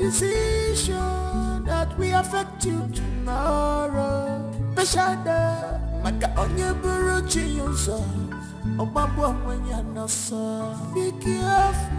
decision that will affect you tomorrow. Beshada, maka onye buru chiyuso, obabu amanya nasa. Be careful.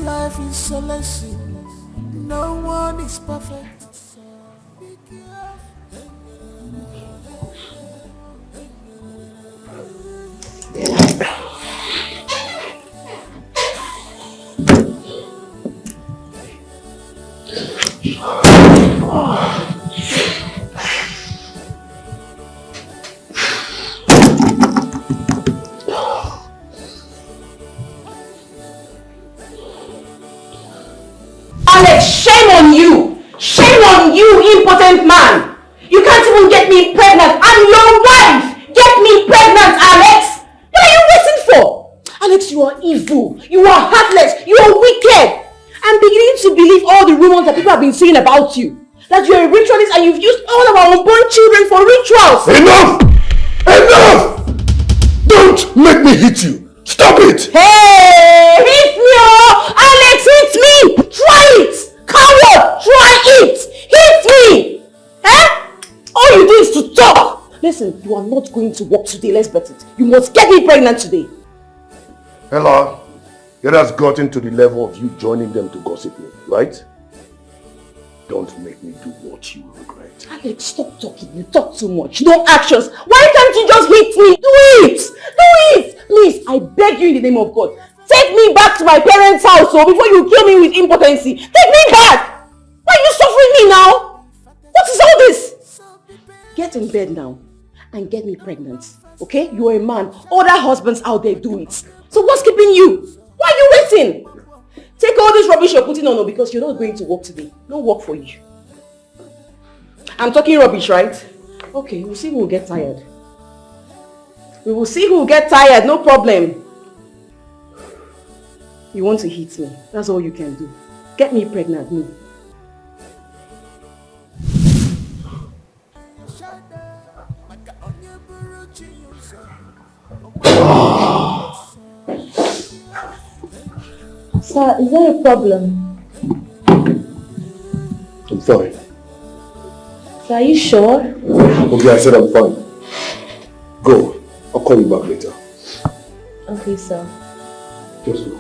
Life is a lesson. No one is perfect. Be careful. Alex, shame on you! Shame on you, impotent man! You can't even get me pregnant! I'm your wife! Get me pregnant, Alex! What are you waiting for? Alex, you are evil. You are heartless. You are wicked. I'm beginning to believe all the rumors that people have been saying about you. That you're a ritualist and you've used all of our unborn children for rituals. Enough! Enough! Don't make me hit you! Stop it! Hey! Hit me, oh! Alex, hit me! Try it! Coward! Try it! Hit me! Eh? All you do is to talk! Listen, you are not going to work today, let's bet it. You must get me pregnant today. Ella, it has gotten to the level of you joining them to gossip me, right? Don't make me do what you regret. Alex, stop talking. You talk too much. No actions. Why can't you just hit me? Do it! Do it! Please, I beg you in the name of God. Take me back to my parents' house before you kill me with impotency. Take me back! Why are you suffering me now? What is all this? Get in bed now and get me pregnant. Okay? You are a man. Other husbands out there do it. So what's keeping you? Why are you waiting? Take all this rubbish you're putting on because you're not going to work today. No work for you. I'm talking rubbish, right? Okay, we'll see who will get tired. We will see who will get tired, no problem. You want to hit me. That's all you can do. Get me pregnant, no. Sir, is there a problem? I'm fine. Sir, are you sure? Okay, I said I'm fine. Go. I'll call you back later. Okay, sir. Just go.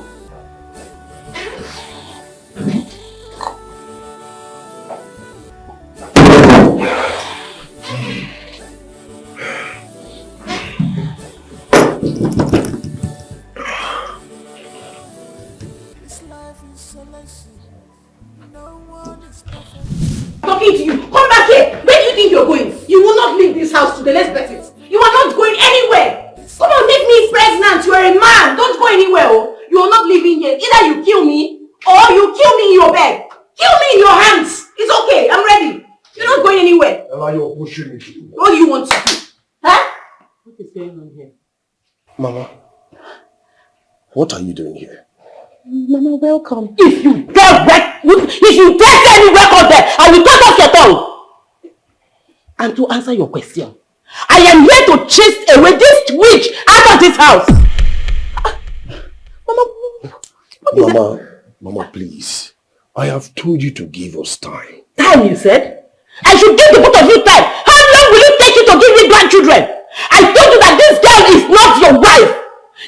Talking to you. Come back here. Where do you think you're going? You will not leave this house today. Let's bet it. You are not going anywhere. Come on, get me pregnant. You are a man. Don't go anywhere. Oh. You are not leaving here. Either you kill me or you kill me in your bed. Kill me in your hands. It's okay. I'm ready. You're not going anywhere. Ella, you're pushing me. What do you want to do? Huh? What is going on here? Mama, what are you doing here? Mama, welcome. If you dare say any record there, I will cut off your tongue. And to answer your question, I am here to chase away this witch out of this house. Mama, what is that? Mama, please. I have told you to give us time. Time, you said? I should give the both of you time. How long will it take you to give me grandchildren? I told you that this girl is not your wife.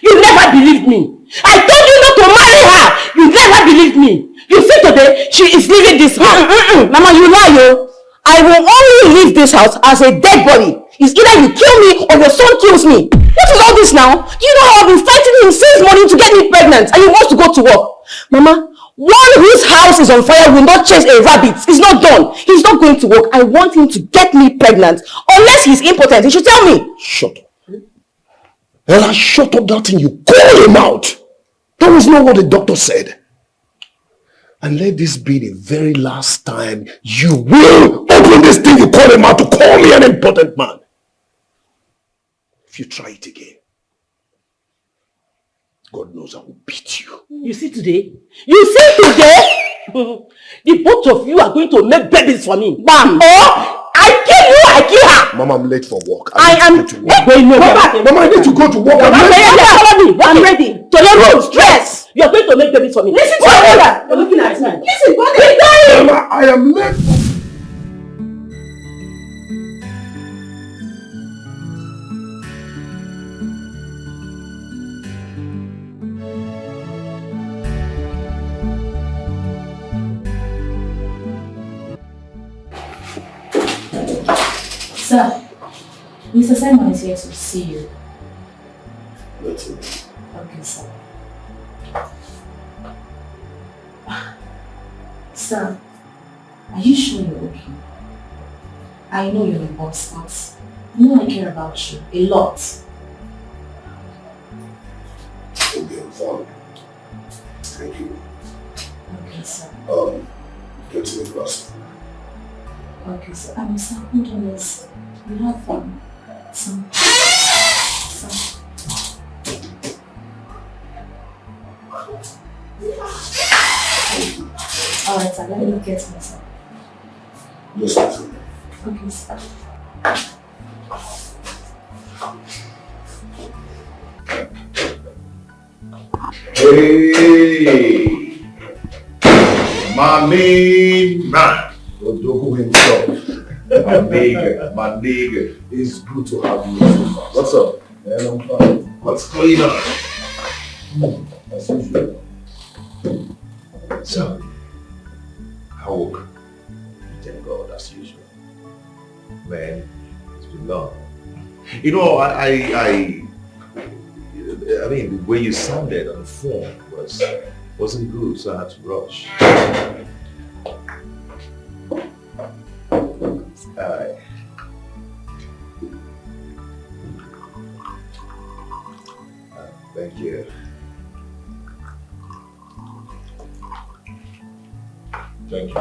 You never believed me. I told you not to marry her. You never believed me. You see today, she is leaving this house. Mama, you lie, yo. I will only leave this house as a dead body. It's either you kill me or your son kills me. What is all this now? Do you know how I've been fighting him since morning to get me pregnant and he wants to go to work? Mama, one whose house is on fire will not chase a rabbit. It's not done. He's not going to work. I want him to get me pregnant. Unless he's impotent, he should tell me. Shut up. Ella, shut up that thing. You call him out. That was not what the doctor said. And let this be the very last time you will open this thing you call him out to call me an important man. If you try it again, God knows I will beat you. You see today? You see today? The both of you are going to make babies for me. Bam! Or I kill you, I kill her. Mama, I'm late for work. I am going to work. going nowhere. Mama, I need to go to work. I'm ready. To the road, stress. You are going to make babies for me. Listen to your mother. You're looking at me. Listen, go there. Mama, I am late. Sir, Mr. Simon is here to see you. That's it. Okay, sir. Sir, are you sure you're okay? I know you're a boss, but you know I care about you a lot. Okay, I'm fine. Thank you. Okay, sir. Get to the class. Okay, sir. Sir, hold on, yes. You have some. Alright, sir, let me get myself. Just listen. Okay, sir. Hey! My main man, Odogu himself. My nigga. It's good to have you. What's up? Man, I'm fine. What's going on? As usual. So, how woke? Thank God, as usual. Man, it's been long. You know, I mean, the way you sounded on the phone wasn't good, so I had to rush. Alright. Thank you. Thank you.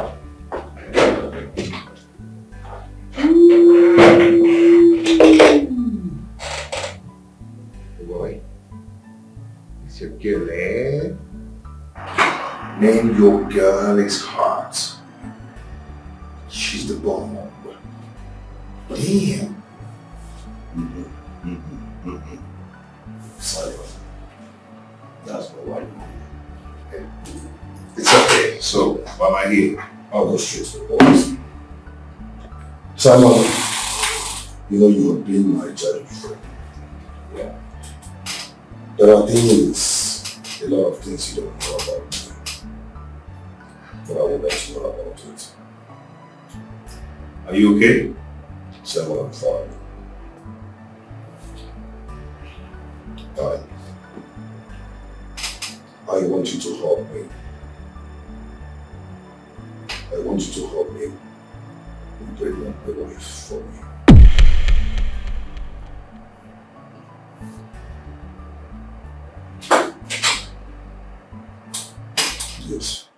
Boy, it's your girl, eh? Name your girl is Heart. She's the bomb. Damn. Sorry. That's my wife. Okay. It's okay. So, why am I here? I'll go straight to the boys. Simon, you know you have been my childhood friend. Yeah. There are things, a lot of things you don't know about me. But I will let you know about it. Are you okay? Simon, I'm fine. Alright. I want you to help me. I want you to help me impregnate my wife for me. Yes.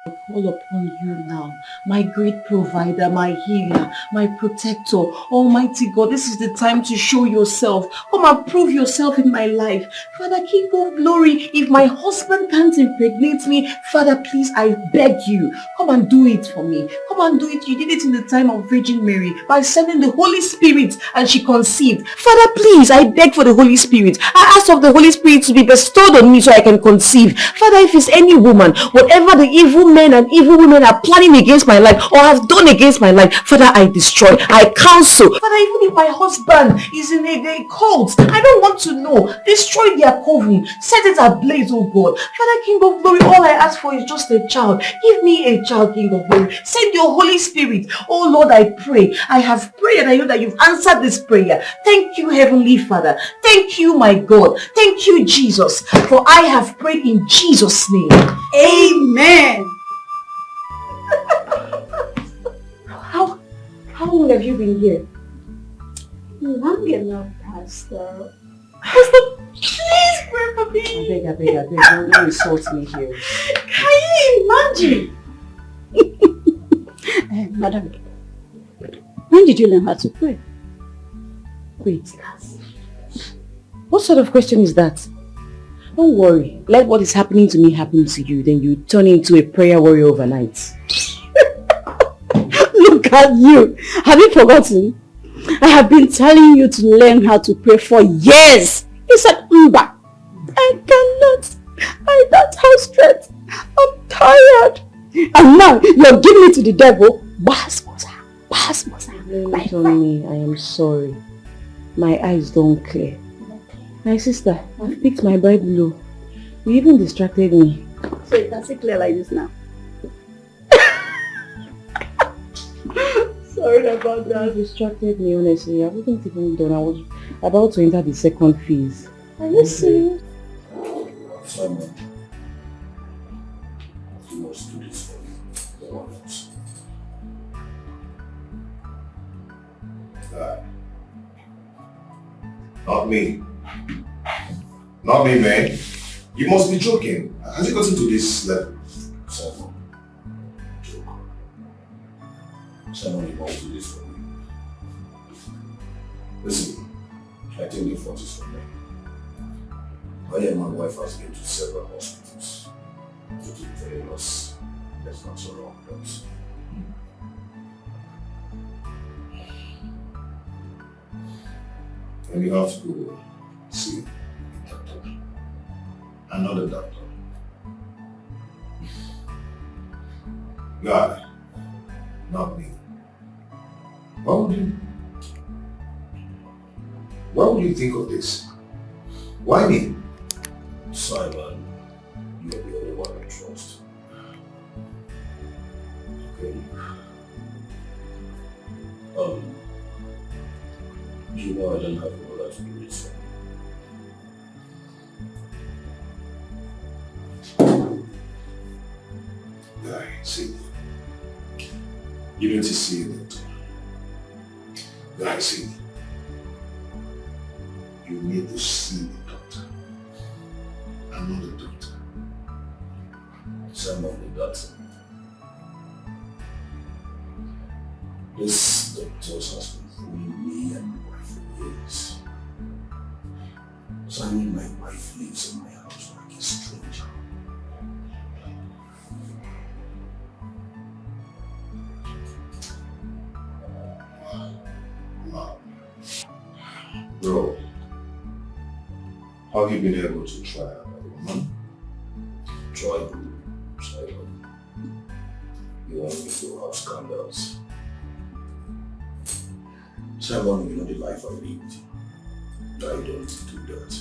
I call upon you now, my great provider, my healer, my protector, Almighty God. This is the time to show yourself. Come and prove yourself in my life. Father, King of glory, if my husband can't impregnate me, Father, please, I beg you, come and do it for me. Come and do it. You did it in the time of Virgin Mary by sending the Holy Spirit and she conceived. Father, please, I beg for the Holy Spirit. I ask of the Holy Spirit to be bestowed on me so I can conceive. Father, if it's any woman, whatever the evil men and evil women are planning against my life or have done against my life, Father, I destroy, I cancel. Father, even if my husband is in a cult, I don't want to know. Destroy their coven, set it ablaze, oh God. Father, King of glory, all I ask for is just a child. Give me a child, King of glory. Send your Holy Spirit. Oh Lord, I pray. I have prayed and I know that you've answered this prayer. Thank you, Heavenly Father. Thank you, my God. Thank you, Jesus. For I have prayed in Jesus' name. Amen. How long have you been here? Long enough, Pastor. Pastor, please pray for me. I beg, don't insult me here. Can you Imagine! Madam, when did you learn how to pray? Wait, what sort of question is that? Don't worry, let what is happening to me happen to you, then you turn into a prayer warrior overnight. Look at you! Have you forgotten? I have been telling you to learn how to pray for years! You said, Mba! I cannot! I don't have strength! I'm tired! And now you're giving it to the devil? Basmosa! My Tony, I am sorry. My eyes don't clear. My sister, I've picked my Bible. You even distracted me. So it doesn't clear like this now. Sorry about that. You distracted me, honestly. I wasn't even done. I was about to enter the second phase. Are you serious? Simon, you must do this for me. The one else. Not me. Not me, man. You must be joking. Has it gotten to this level? Simon, joke. Simon, you must do this for me. Listen, I think the fault is from me. I and my wife has been to several hospitals. To keep telling us there's not so wrong with us. And you have to go see a doctor. Another doctor. God, not me. Why would you think of this? Why me? Simon, you're the only one I trust. Okay. You know I don't have a brother to do this for. Guy, see. You need to see a doctor. Guy, see. You need to see a doctor. Another doctor. Someone the doctor. This doctor has been fooling me and my wife for years. Simon, my wife lives in my house like a stranger. Wow. Bro, how have you been able to try another woman? Try. You want me to have scandals? Simon, you know the life I lived. I don't do that.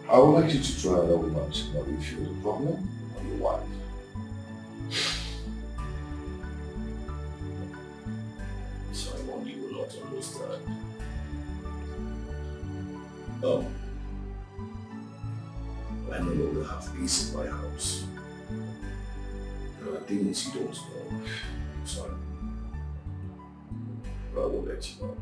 I would like you to try another woman to know if you're the problem or your wife. Simon, you will not understand. I no longer have peace in my house. There are things you don't know. Sorry. But I will let you know.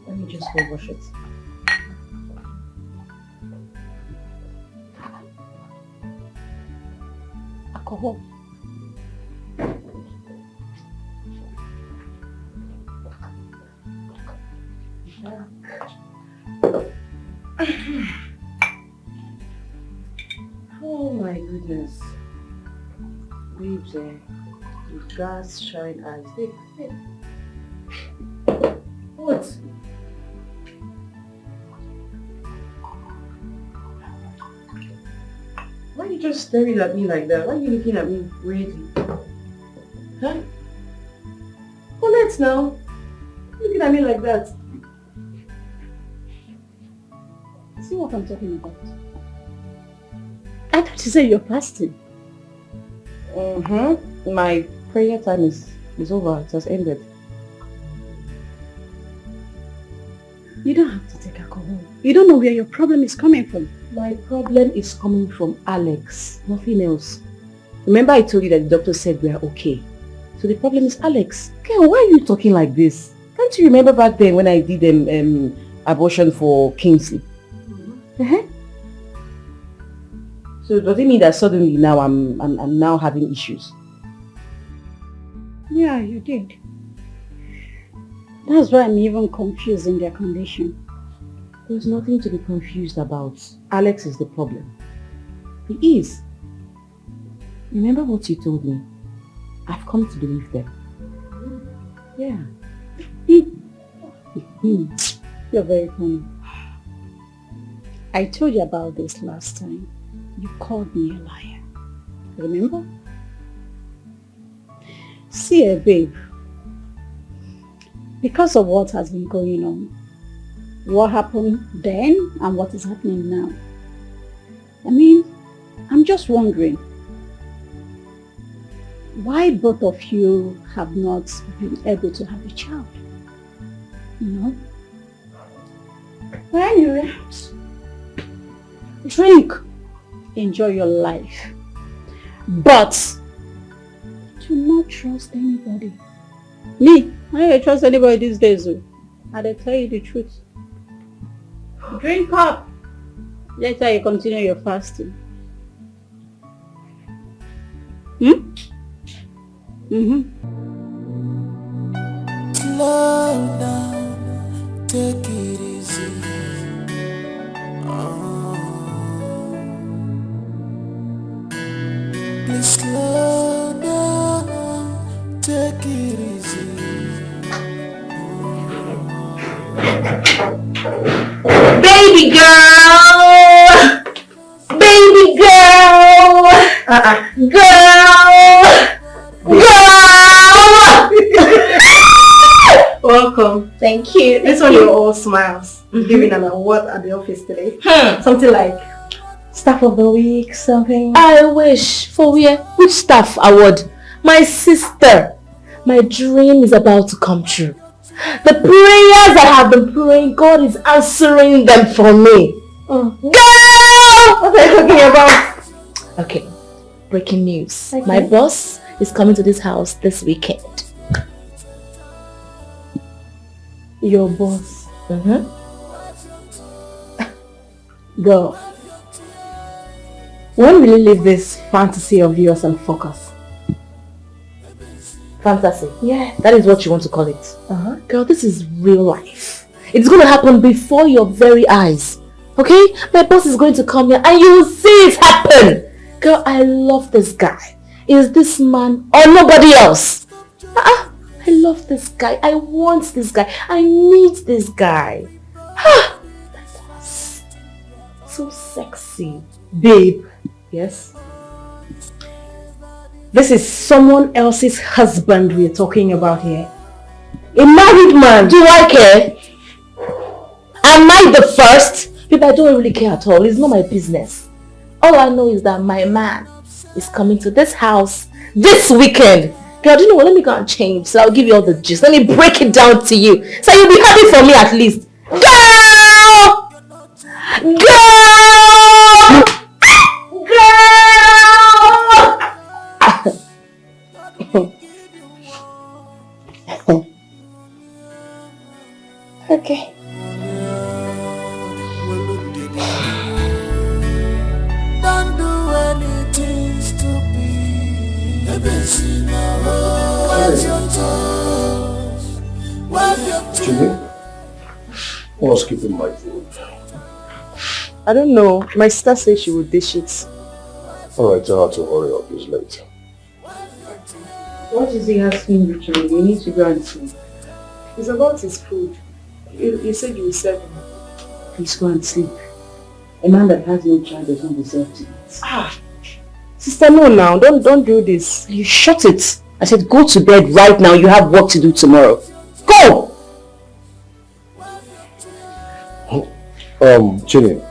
Let me just go wash it. Alcohol. Oh my goodness. Babes, you gas shine eyes. Hey. What? Why are you just staring at me like that? Why are you looking at me weirdly? Huh? Colette now. Looking at me like that. See what I'm talking about? I thought you said you're fasting. My prayer time is over. It has ended. You don't have to take alcohol. You don't know where your problem is coming from. My problem is coming from Alex, nothing else. Remember I told you that the doctor said we are okay. So the problem is Alex. Girl, why are you talking like this? Can't you remember back then when I did abortion for Kingsley? So does it mean that suddenly now I'm now having issues? Yeah, you did. That's why I'm even confused in their condition. There's nothing to be confused about. Alex is the problem. He is. Remember what you told me? I've come to believe them. Yeah. You're very funny. I told you about this last time. You called me a liar. Remember? See, babe. Because of what has been going on, what happened then and what is happening now, I mean, I'm just wondering why both of you have not been able to have a child. You know? But anyway, drink, enjoy your life, but do not trust anybody. Me, I don't trust anybody these days. I tell you the truth. Drink up. Later you continue your fasting. Slow down, take it easy. Please slow down, take it easy. Baby girl! Baby girl! Welcome. Thank you. This one you're all smiles. Giving an award at the office today. Something like Staff of the Week, something. I wish. For where? Which staff award? My sister. My dream is about to come true. The prayers I have been praying, God is answering them for me. Girl! What are you talking about? Okay, breaking news. Okay. My boss is coming to this house this weekend. Your boss. Girl. When will you leave this fantasy of yours and focus? Fantasy. Yeah. That is what you want to call it. Girl, this is real life. It's going to happen before your very eyes. Okay? My boss is going to come here and you will see it happen. Girl, I love this guy. Is this man or nobody else? I love this guy. I want this guy. I need this guy. My boss. So sexy. Babe, Yes? this is someone else's husband we're talking about here. A married man. Do I care? Am I the first? Babe, I don't really care at all. It's not my business. All I know is that my man is coming to this house this weekend. Girl, do you know what? Let me go and change. So I'll give you all the gist. Let me break it down to you. So you'll be happy for me at least. Girl! Girl! Girl! Okay. Don't do anything stupid. Cut your toes. Wipe your Jimmy, what's keeping my food? I don't know. My sister said she would dish it. Alright, tell her to hurry up, it's late. What is he asking you to do? You need to go and sleep. It's about his food. You said you would serve him. Please go and sleep. A man that has no child does not deserve to eat. Sister, no now. Don't do this. You shut it. I said go to bed right now. You have work to do tomorrow. Go! Chini,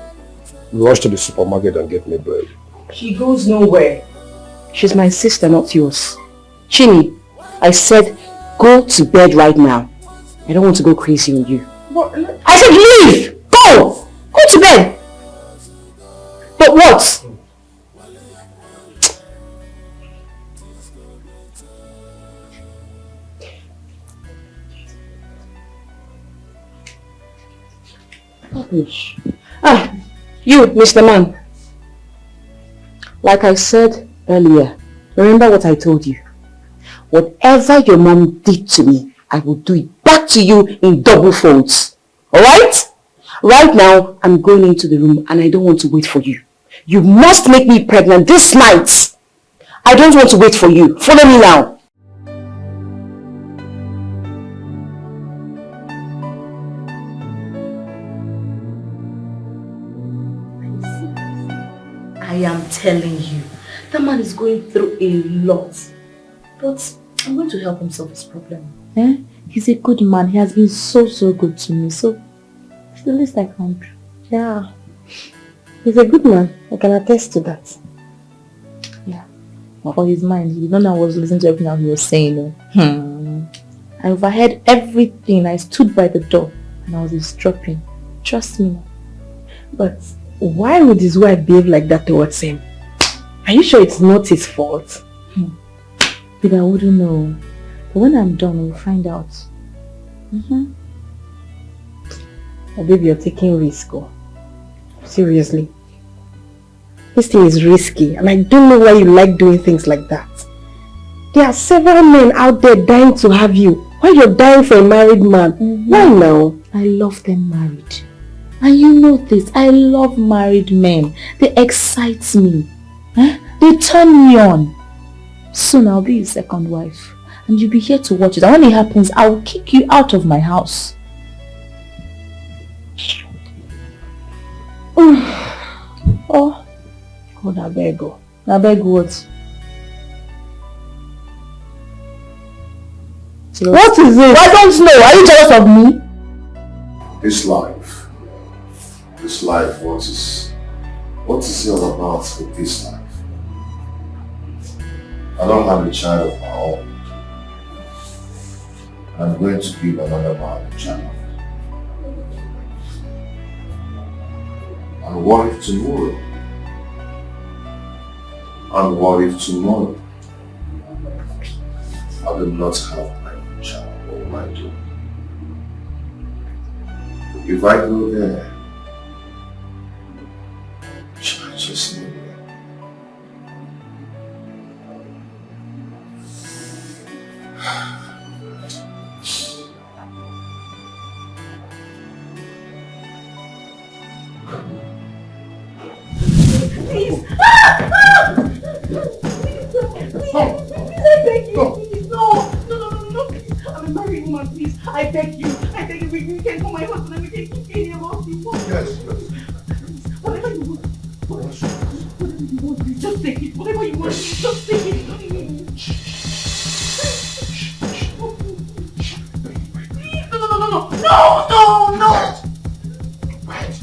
rush to the supermarket and get me bread. She goes nowhere. She's my sister, not yours. Chini, I said go to bed right now. I don't want to go crazy on you. But I said leave! Go! Go to bed! But what? You, Mr. Man. Like I said earlier, remember what I told you. Whatever your mom did to me, I will do it back to you in double folds. Alright? Right now, I'm going into the room and I don't want to wait for you. You must make me pregnant this night. I don't want to wait for you. Follow me now. I am telling you, that man is going through a lot. But I'm going to help him solve his problem. He's a good man. He has been so good to me. So it's the least I can do. yeah, he's a good man. I can attest to that. Yeah. But for his mind, you don't know I was listening to everything he was saying. I overheard everything. I stood by the door and I was eavesdropping. Trust me. But why would his wife behave like that towards him? Are you sure it's not his fault? Babe, I wouldn't know. But when I'm done, we'll find out. Oh, baby, you're taking risk. Oh. Seriously. This thing is risky and I don't know why you like doing things like that. There are several men out there dying to have you. Why you're dying for a married man? Why now? I love them married. And you know this, I love married men. They excite me. They turn me on. Soon I'll be his second wife. And you'll be here to watch it. And when it happens, I will kick you out of my house. Oh, I beg you. I beg what? What is it? I don't know. Are you jealous of me? This life, what is it all about with this life? I don't have a child of my own. I'm going to give another man a child. And what if tomorrow? And what if tomorrow I do not have my own child? What will I do? If I go there, should I just leave it? I beg you, you can call my husband and we can keep any of us people. Yes. Whatever you want. Whatever you want, please. Just take it. Whatever you want, please. Just take it. Please, no. Wait.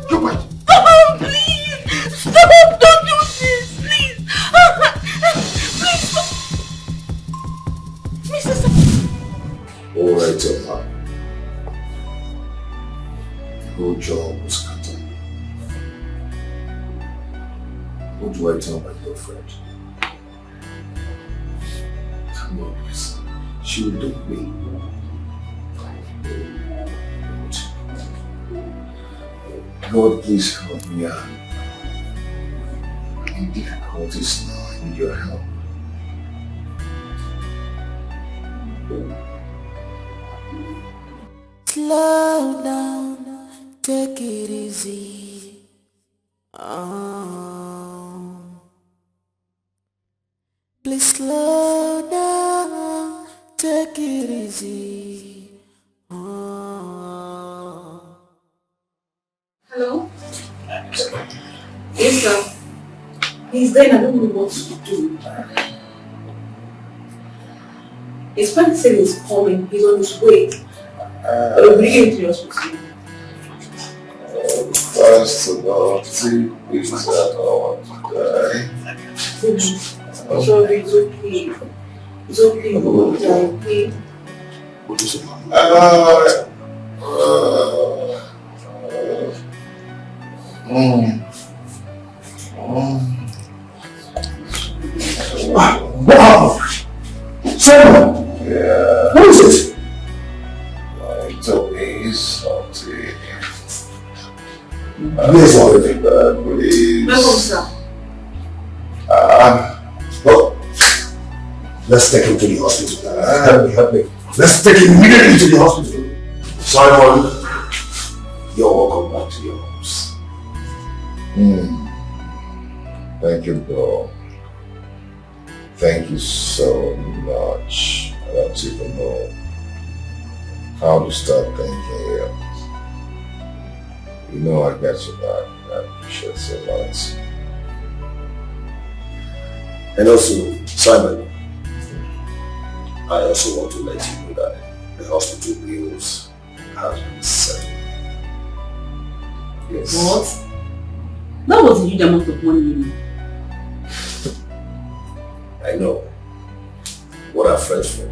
You wait. Stop, please. Stop, don't do this, please. Please stop. Alright, Papa. Whole job was cut. What do I tell my girlfriend? Come on, please. She will dump me. God, please help me out. I'm in difficulties now. I need your help. Slow down, take it easy. Please slow down, take it easy. Hello? Yes, sir. He's there and I don't know what to do. His friend said he's coming, he's on his way. I'll bring him to your hospital. First of all, see, please that I want to die. Sorry, it's okay. It's okay, you will die, okay? What is it? Wow! Simon! Yeah. What is it? It's okay, salty. Please, please. Welcome, sir. Well, let's take him to the hospital. Help me. Let's take him immediately to the hospital. Simon, you're welcome back to your house. Thank you, bro. Thank you so much. I don't even know how to start thanking you. You know I got your back. I appreciate so much. And also, Simon, I also want to let you know that the hospital bills have been settled. Yes. What? That was a huge amount of money, you know. I know. What are friends for?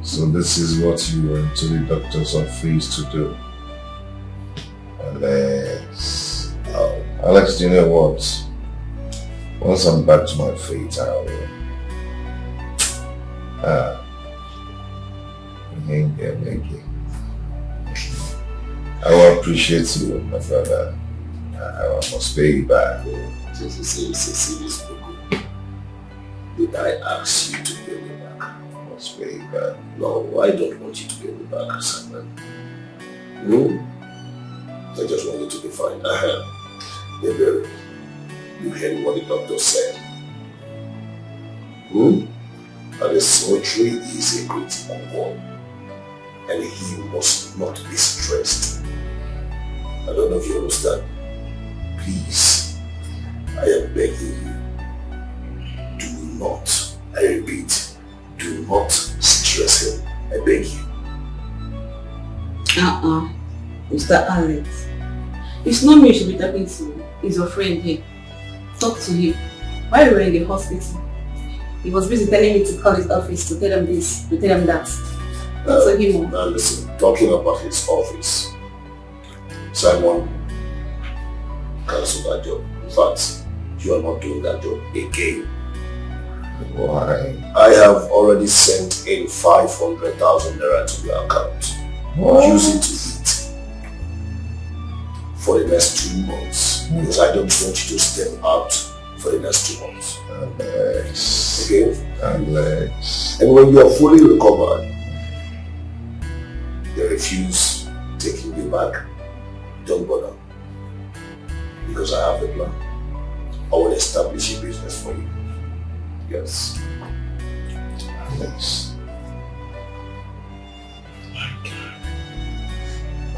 So this is what you went to the doctor's office to do. Alex. Alex, do you know what? Once I'm back to my feet, I will. I will appreciate you, my brother. I must pay you back. See, did I ask you to pay me back? I must pay you back. No, I don't want you to pay me back, Simon. I just want you to be fine. You heard what the doctor said. And the surgery is a critical one. And he must not be stressed. I don't know if you understand. Please, I am begging you. Do not, I repeat, do not stress him. I beg you. Mr. Alex. It's not me you should be talking to. It's your friend here. Talk to him. While we were in the hospital, he was busy telling me to call his office to tell him this, to tell him that. Talk to him. Now listen, talking about his office. Simon, cancel that job. In fact, you are not doing that job again. Why? I have already sent in 500,000 naira to your account. Use it to eat for the next 2 months. Because I don't want you to step out for the next 2 months. Alex. Okay? Alex. And when you are fully recovered, they refuse taking you back. Don't bother. Because I have the plan. I will establish a business for you. Yes. Alex.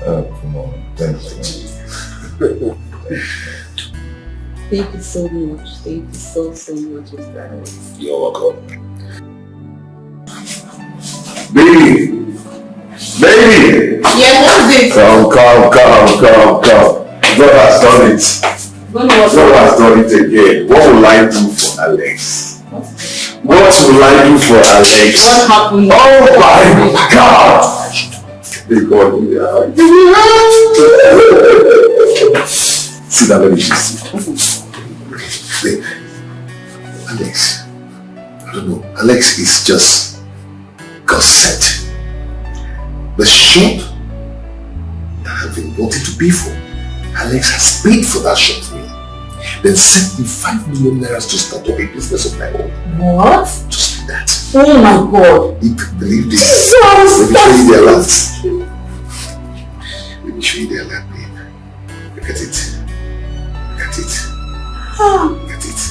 Oh, come on. Thank you. Thank you so much. Thank you so much, Mr. Alex. You're welcome. Baby! Baby! Yeah, what's it? Come. God has done it. God has done it again. What will I do for Alex? What will I do for Alex? What happened? Oh my God! They got me. Sit down, let me just sit. Wait. Alex. I don't know. Alex is just got set. The shop that I've been wanting to pay for, Alex has paid for that shop for me. Then sent me 5 million naira to start up a business of my own. What? Just like that. Oh my God. You can believe this. Jesus, Let me show you the alert. Let me show you the alert, babe. Look at it. Look at it. Look at it.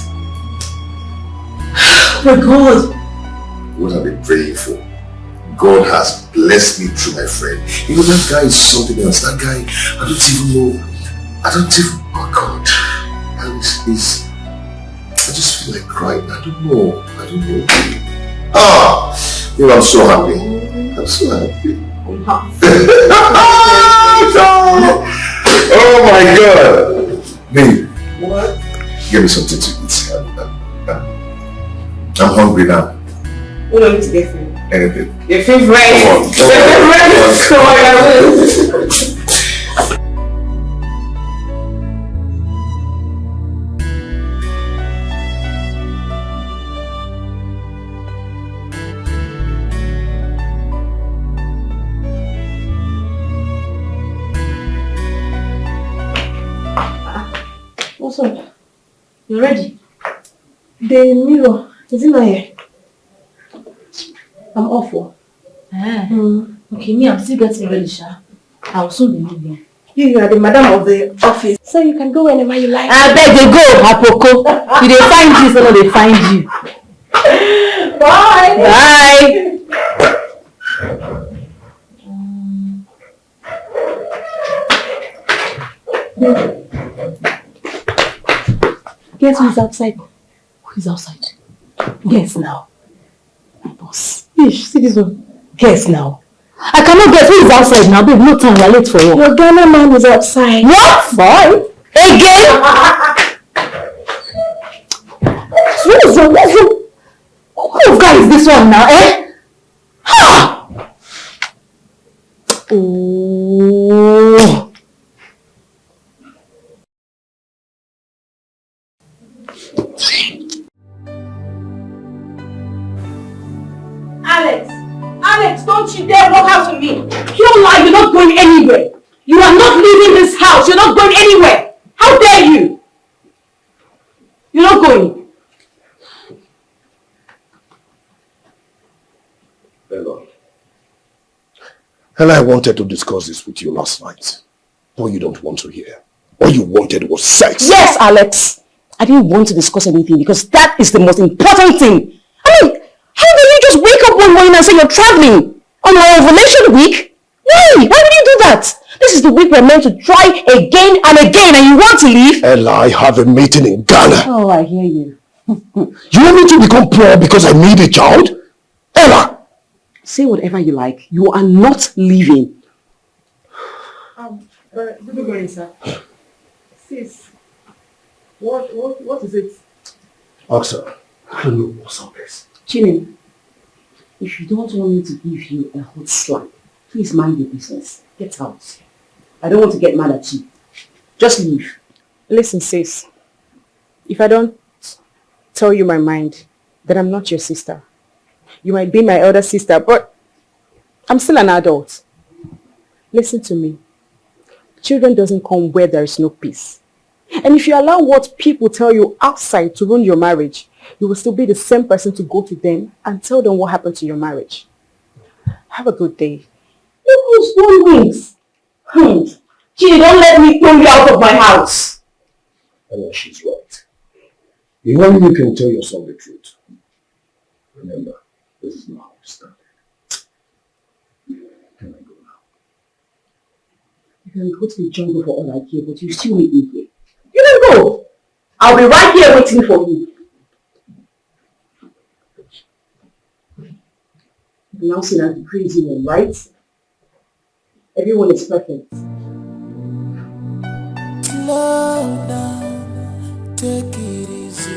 Oh my God. What I've been praying for. God has blessed me through my friend. You know, that guy is something else. That guy, I don't even know. Oh God. I just feel like crying. I don't know. You know, I'm so happy. I'm so happy. I'm happy. Oh my God. Babe. What? Give me something to eat. I'm hungry now. What do I need to get for you? Anything. Your favorite. Come on. What's up? You ready? The mirror, is it not here? I'm awful. Okay, me, I'm still getting ready, Sha. I'll soon be leaving. You are the madam of the office, so you can go whenever you like. I beg you go, Apoko. If they find you, so they find you. Bye! Bye! Guess who's outside? Who's outside? Guess now. My boss. Ish, see this one. Guess now. I cannot guess who is outside now, babe. No time, we're late for work. Your Ghana man is outside. What? Boy? Again? What's wrong? What kind of guy is this one now, eh? Ha! Oh. Alex, don't you dare walk out with me. You lie, you're not going anywhere. You are not leaving this house. You're not going anywhere. How dare you? You're not going. Hello. Ella, I wanted to discuss this with you last night. But you don't want to hear. All you wanted was sex. Yes, Alex. I didn't want to discuss anything because that is the most important thing. I mean, how do you just wake up one morning and say you're traveling on our ovulation week? Why? Why would you do that? This is the week we're meant to try again and again and you want to leave? Ella, I have a meeting in Ghana. Oh, I hear you. You want me to become poor because I need a child? Ella! Say whatever you like. You are not leaving. Good morning, sir. Sis, what is it? Oxa, I don't know what's up this. Chinin, if you don't want me to give you a hot slap, please mind your business. Get out. I don't want to get mad at you. Just leave. Listen, sis. If I don't tell you my mind, then I'm not your sister. You might be my elder sister, but I'm still an adult. Listen to me. Children doesn't come where there is no peace. And if you allow what people tell you outside to ruin your marriage, you will still be the same person to go to them and tell them what happened to your marriage. Have a good day. You spoon wings. Gee, don't let me throw you out of my house. Ella, she's right. You only can tell yourself the truth. Remember, this is not how we started. Can I go now? You can go to the jungle for all I care, but you still need me here. You can go. I'll be right here waiting for you. You now see that the crazy one, right? Everyone is perfect. Slow down, take it easy.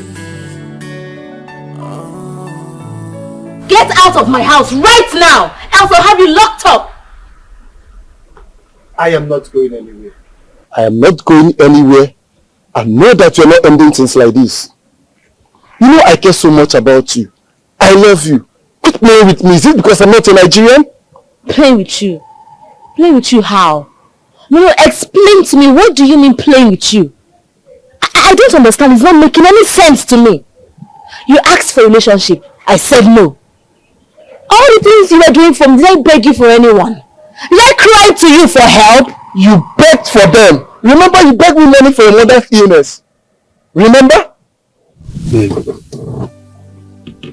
Get out of my house right now, else I'll have you locked up. I am not going anywhere. I am not going anywhere. I know that you're not ending things like this. You know I care so much about you. I love you. Quit playing with me. Is it because I'm not a Nigerian? Playing with you? Playing with you how? No, explain to me. What do you mean playing with you? I don't understand. It's not making any sense to me. You asked for a relationship. I said no. All the things you were doing for me, did I beg you for anyone? Did I cry to you for help? You begged for them. Remember you begged me money for your mother's illness. Remember? Babe,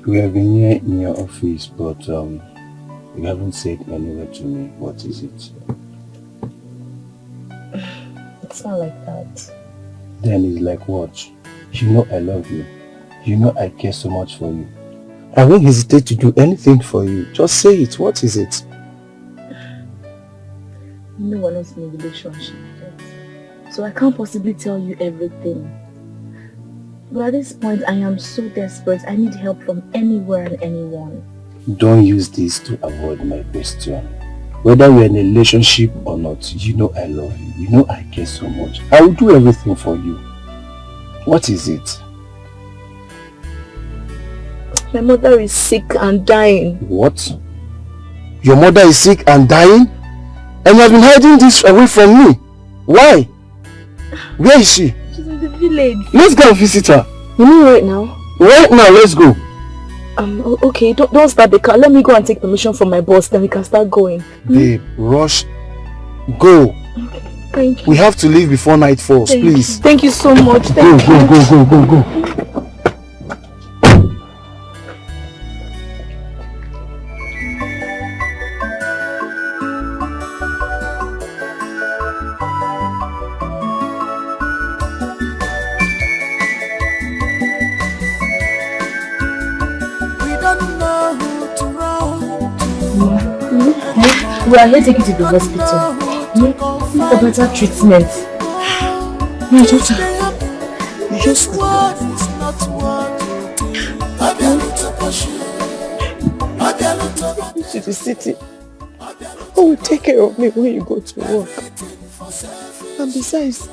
we have been here in your office, but you haven't said anywhere to me. What is it? It's not like that. Then it's like what? You know I love you. You know I care so much for you. I won't hesitate to do anything for you. Just say it. What is it? You know we're not in a relationship yet, so I can't possibly tell you everything. But at this point, I am so desperate. I need help from anywhere and anyone. Don't use this to avoid my question. Whether we're in a relationship or not, you know I love you. You know I care so much. I will do everything for you. What is it? My mother is sick and dying. What? Your mother is sick and dying? And you have been hiding this away from me. Why? Where is she? She's in the village. Let's go and visit her. You mean right now? Right now, let's go. Okay, don't start the car. Let me go and take permission from my boss, then we can start going. Babe, rush. Go. Okay, thank you. We have to leave before night falls, please. Thank you so much. Thank you. Go. We are here to take you to the hospital. For better treatment. My daughter, you just to the city. Who will take care of me when you go to work? And besides,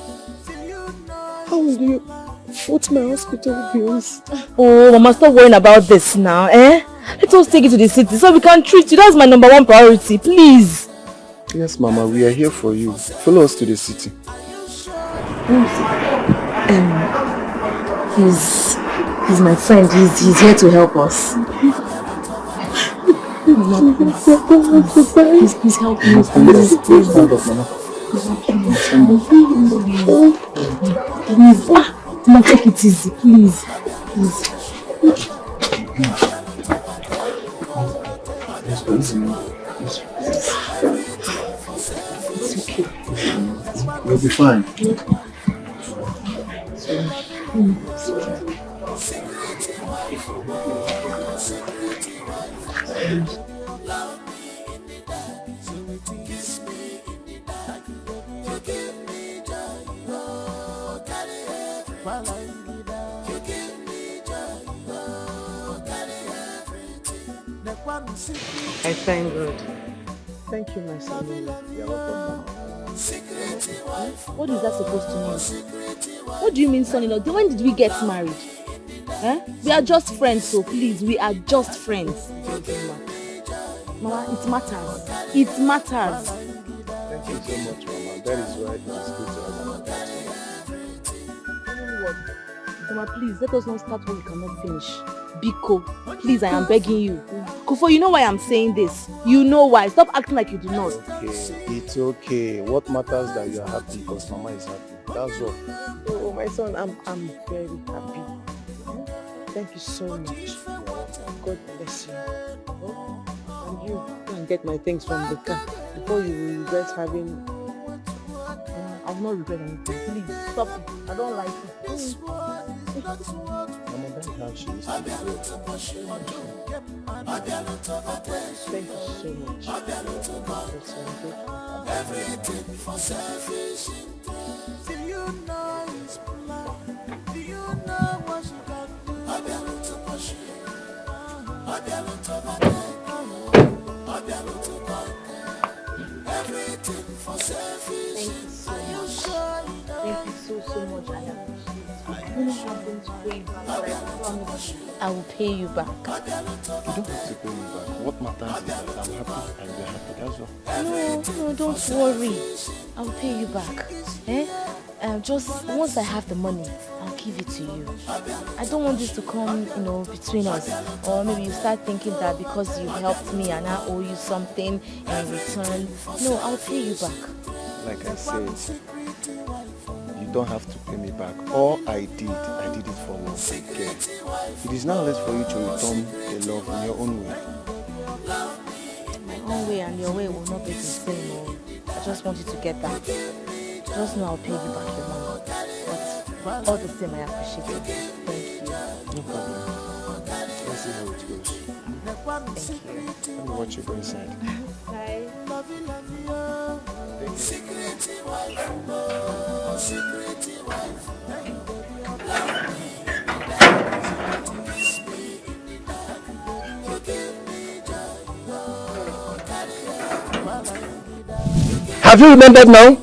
how will you foot my hospital bills? Oh, Mama, stop worrying about this now, eh? Let us take you to the city so we can treat you. That's my #1 priority, please. Yes, Mama, we are here for you. Follow us to the city. He's my friend. He's here to help us. Please help me. Please. Mama, take it easy, please. It's okay. You'll be fine. I thank God. Thank you, my son. You're welcome. What is that supposed to mean? What do you mean, son-in-law? When did we get married? Eh? We are just friends, so please, we are just friends. Mama, it matters. It matters. Thank you so much, Mama. That is why it is good to have an attachment. Mama, please, let us not start what we cannot finish. Biko, please, I am begging you. Kofo, you know why I'm saying this. You know why. Stop acting like you do not. It's okay. What matters that you are happy because Mama is happy. That's all. Oh, my son, I'm very happy. Thank you so much. God bless you. Oh, and you go and get my things from the car before you regret having. I will not regret anything. Please, stop it. I don't like it. Mama, that's how she is to be good. Thank you so much. Everything for selfish. Do you know it's love? Do you know what you got to do? Everything for selfish. Thank you so much. Thank you so much. I appreciate it. I don't know how I'm going to pay you back, but I promise I will pay you back. You don't have to pay me back. What matters is that I'm happy and you're happy. That's all. No, don't worry. I will pay you back. Just once I have the money, I'll give it to you. I don't want this to come, between us. Or maybe you start thinking that because you helped me and I owe you something in return. No, I'll pay you back. Like I said, you don't have to pay me back. All I did it for love. Okay. It is now left for you to return the love in your own way. My own way and your way will not be the same. I just want you to get that. Just know I'll pay you back your money. But all the same, I appreciate it. Thank you. No problem. Let's see how it goes. Thank you. Let me watch you go inside. Bye. Have you remembered now?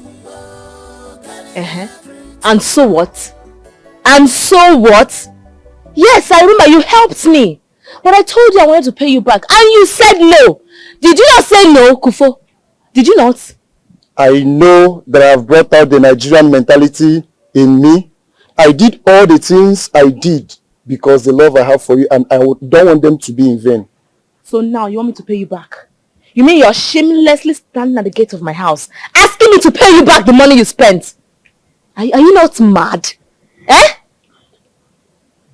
And so what? And so what? Yes, I remember you helped me. But I told you I wanted to pay you back and you said no. Did you not say no, Kufo? Did you not? I know that I have brought out the Nigerian mentality in me. I did all the things I did because the love I have for you, and I don't want them to be in vain. So now you want me to pay you back? You mean you're shamelessly standing at the gate of my house asking me to pay you back the money you spent? Are you not mad? Eh?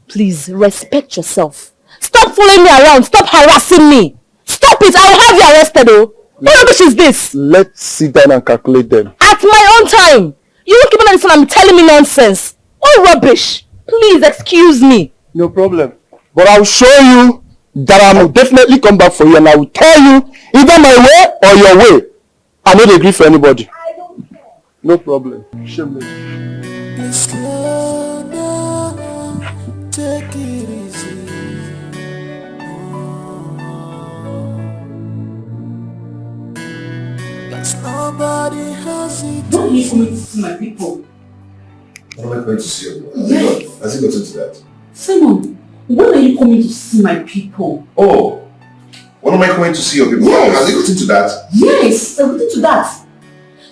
Please, respect yourself. Stop following me around. Stop harassing me. Stop it. I will have you arrested, oh. What rubbish is this? Let's sit down and calculate them. At my own time. You won't keep on listening and telling me nonsense. What rubbish? Please, excuse me. No problem. But I'll show you that I will definitely come back for you, and I will tell you either my way or your way. I don't agree for anybody. I don't care. No problem. Shameless. Please slow down, take it easy. Cause nobody has it. Why are you coming to see my people? What am I going to see you? Yes. Has he gotten to that? Simon, when are you coming to see my people? Oh, when am I going to see your people? Yes. Has he gotten to that? Yes, I'm getting to that.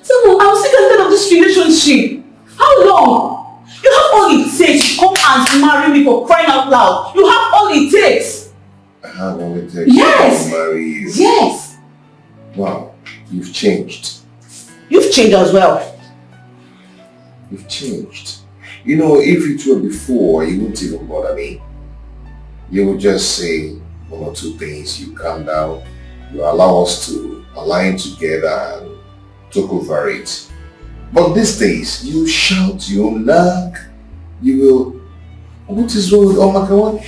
Simon, I'm sick and tired of this relationship. How long? You have all it takes to come and marry me, for crying out loud. You have all it takes. I have all it takes Yes. to marry you. Yes. Wow, you've changed. You've changed as well. You've changed. You know, if it were before, you wouldn't even bother me. You would just say one or two things, you calm down, you allow us to align together and talk over it. But these days, you shout, you nag, you will, what is wrong with Omakawa?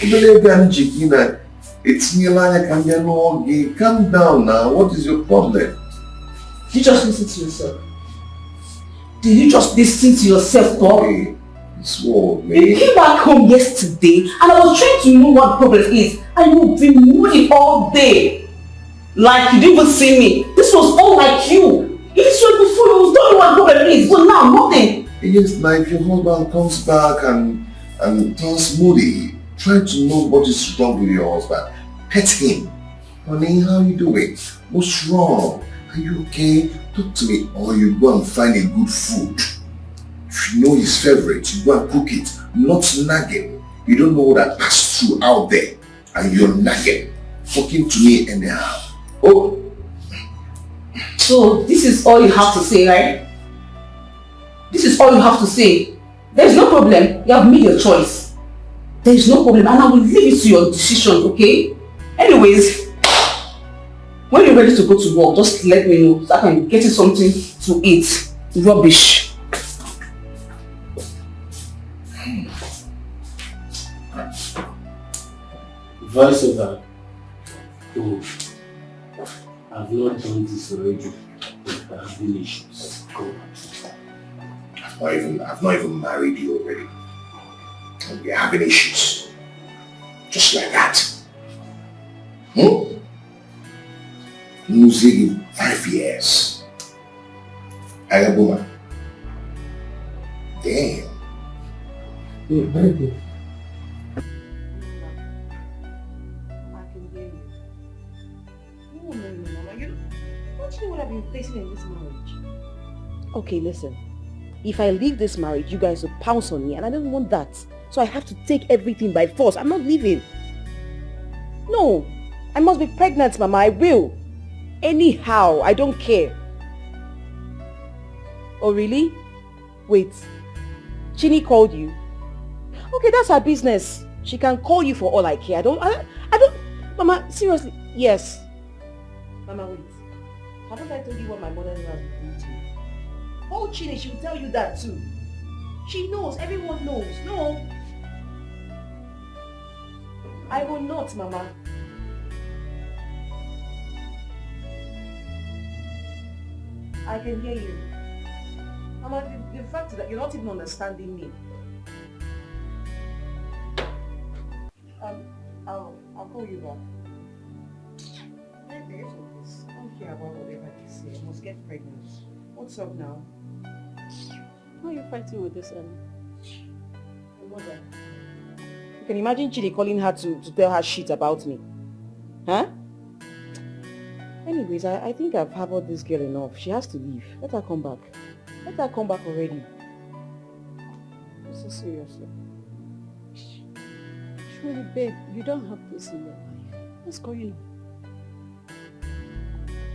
It's Nilanya. Calm down now, what is your problem? Did you just listen to yourself? Did you just listen to yourself, Bob? Hey, it's what, man. You came back home yesterday and I was trying to know what the problem is, and you've been moody all day. Like you didn't even see me. This was all like you. If it was before, you was don't know what the problem is. But now, nothing. Yes, now if your husband comes back and turns moody, try to know what is wrong with your husband. Pet him. Honey, how you doing? What's wrong? Are you okay? Talk to me. Or you go and find a good food. If you know his favorite, you go and cook it. Not nagging. You don't know what that passed through out there. And you're nagging. Talking to me anyhow. Oh. So this is all you have to say, right? This is all you have to say. There's no problem. You have made your choice. There is no problem, and I will leave it to your decision, okay? Anyways, when you're ready to go to work, just let me know so I can get you something to eat. Rubbish. Voice over. Oh, I've not done this already. There have been issues. Go on. I've not even married you already. And we're having issues. Just like that. Losing in 5 years. Ayabuma. Damn. Yeah, very good. Okay, listen. If I leave this marriage, you guys will pounce on me, and I don't want that. So I have to take everything by force. I'm not leaving. No. I must be pregnant, Mama. I will. Anyhow, I don't care. Oh, really? Wait. Chini called you? Okay, that's her business. She can call you for all I care. I don't... Mama, seriously. Yes. Mama, wait. Haven't I told you what my mother-in-law has been doing to you? Oh, Chini, she will tell you that too. She knows. Everyone knows. No. I will not, Mama. I can hear you. Mama, the fact is that you're not even understanding me. I'll call you back. I don't care about whatever they say. I must get pregnant. What's up now? Why are you fighting with this Ellen? Your mother. You can imagine Chidi calling her to tell her shit about me. Huh? Anyways, I think I've harbored this girl enough. She has to leave. Let her come back. Let her come back already. So seriously. Surely, babe, you don't have peace in your life. What's going on?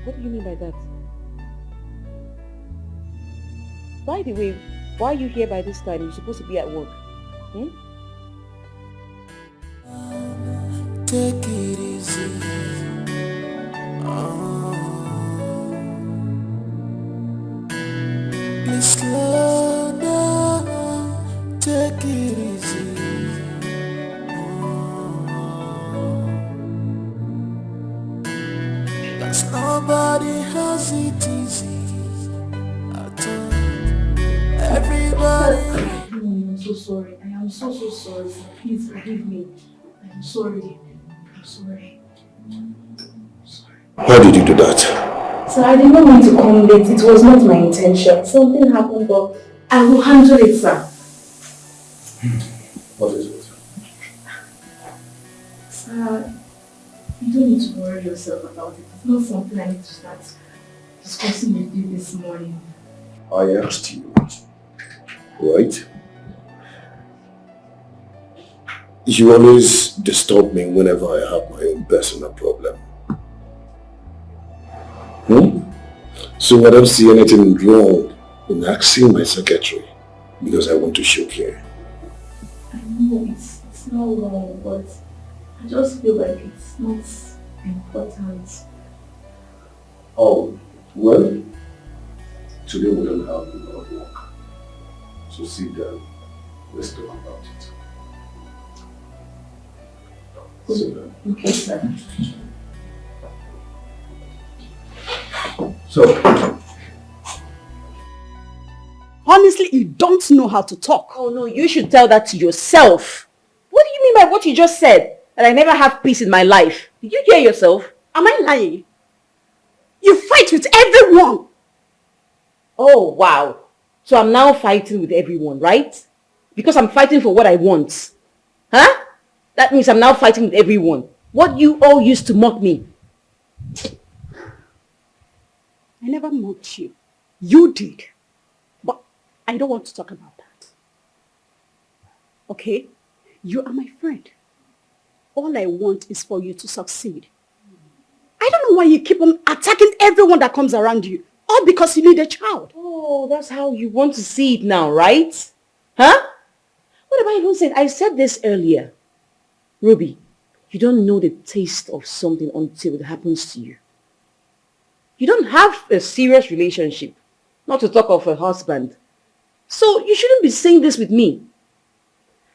What do you mean by that? By the way, why are you here by this time? You're supposed to be at work. Hmm? Take it easy. Please slow down. Take it easy. Cause nobody has it easy at all. Everybody. I'm so sorry. I am so sorry. Please forgive me. I am sorry. I'm sorry. Why did you do that? So I did not mean to come late. It was not my intention. Something happened, but I will handle it, sir. What is it? Sir, you don't need to worry yourself about it. It's not something I need to start discussing with you this morning. I asked you, right? You always disturb me whenever I have my own personal problem. So I don't see anything wrong in asking my secretary because I want to show care. I know it's not long, but I just feel like it's not important. Oh, well, today we don't have a lot of work. So sit down, let's talk about it. Sit down. Okay, sir. So, Honestly, you don't know how to talk. Oh no, you should tell that to yourself. What do you mean by what you just said? That I never have peace in my life. Did you hear yourself? Am I lying? You fight with everyone. Oh wow. So I'm now fighting with everyone, right? Because I'm fighting for what I want. Huh? That means I'm now fighting with everyone. What you all used to mock me. I never mocked you. You did. But I don't want to talk about that. Okay? You are my friend. All I want is for you to succeed. I don't know why you keep on attacking everyone that comes around you. All because you need a child. Oh, that's how you want to see it now, right? Huh? What have I even said? I said this earlier. Ruby, you don't know the taste of something until it happens to you. You don't have a serious relationship, not to talk of a husband. So you shouldn't be saying this with me.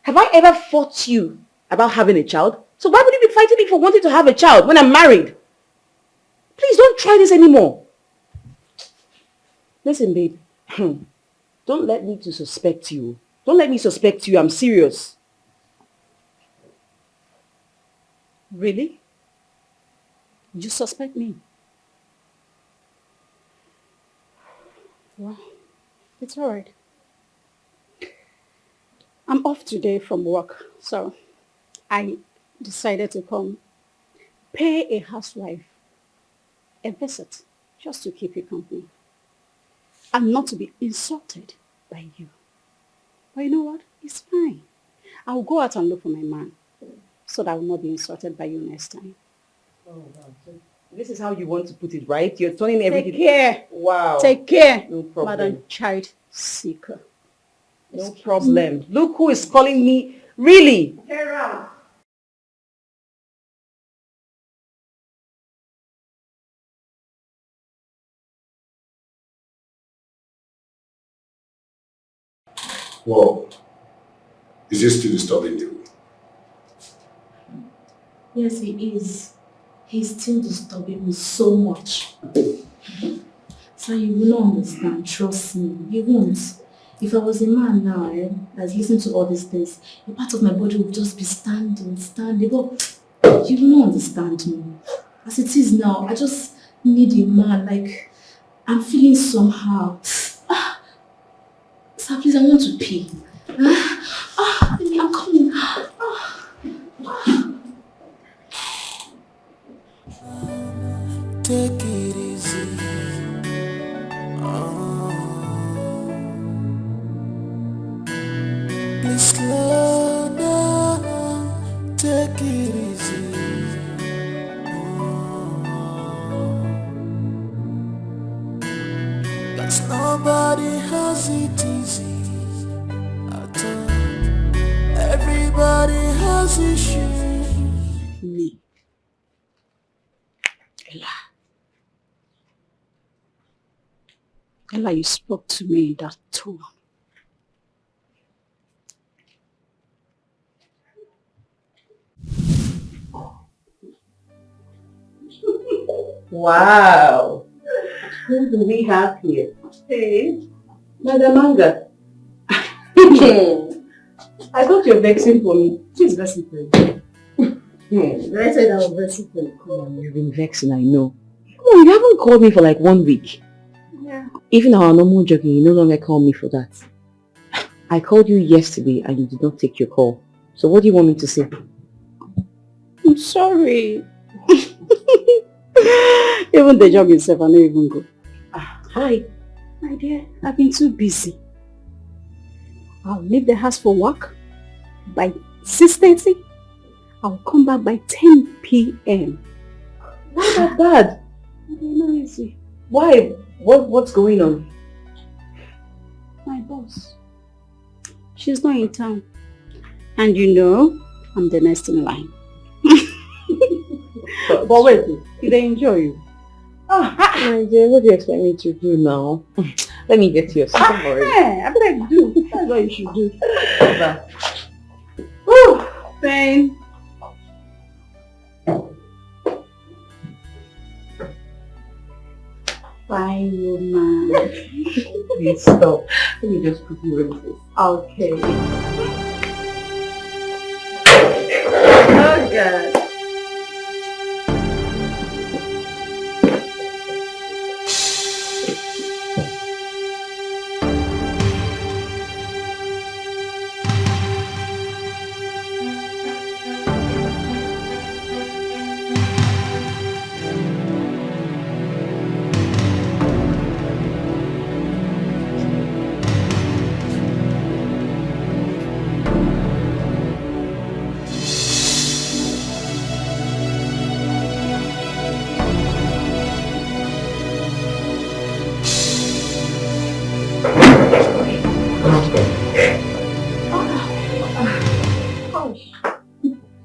Have I ever fought you about having a child? So why would you be fighting me for wanting to have a child when I'm married? Please don't try this anymore. Listen, babe. Don't let me to suspect you. Don't let me suspect you. I'm serious. Really? You suspect me? Well, it's all right. I'm off today from work, so I decided to come pay a housewife a visit just to keep you company and not to be insulted by you. But you know what? It's fine. I'll go out and look for my man so that I will not be insulted by you next time. Oh, wow. So this is how you want to put it, right? You're turning everything... Take care. Wow. Take care, No problem. Madam Child Seeker. No problem. Look who is calling me. Really? Get around. well, is this still disturbing you? Yes, he is. He's still disturbing me so much. So you will not understand, trust me. You won't. If I was a man now, that's listening to all these things, a part of my body would just be standing. But you will not understand me. As it is now, I just need a man, like I'm feeling somehow. Sir, please, I want to pee. Baby, I'm coming. Take it easy. Please slow down. Take it easy. Cause nobody has it easy at all. Everybody has issues. Me. Ella. Ella, you spoke to me in that tone. Wow. Who do we have here? Hey, Madam Manga. I thought you were vexing for me. She's vexing for you. Did I say that I was vexing for you? Come on, you've been vexing, I know. Come on, you haven't called me for like 1 week. Yeah. Even our normal jogging, you no longer call me for that. I called you yesterday and you did not take your call. So what do you want me to say? I'm sorry. Even the job itself, I don't even go. Hi. My dear, I've been too busy. I'll leave the house for work by 6:30. I'll come back by 10 p.m. Why that bad? No easy. Why? What's going on? My boss. She's not in town. And you know, I'm the next in line. But wait, did they enjoy you? My dear, what do you expect me to do now? Let me get you a second already. Yeah, I better do. That's what you should do. Woo! Pain. Fine, woman. Please stop. Let me just put you in this. Okay. Oh God.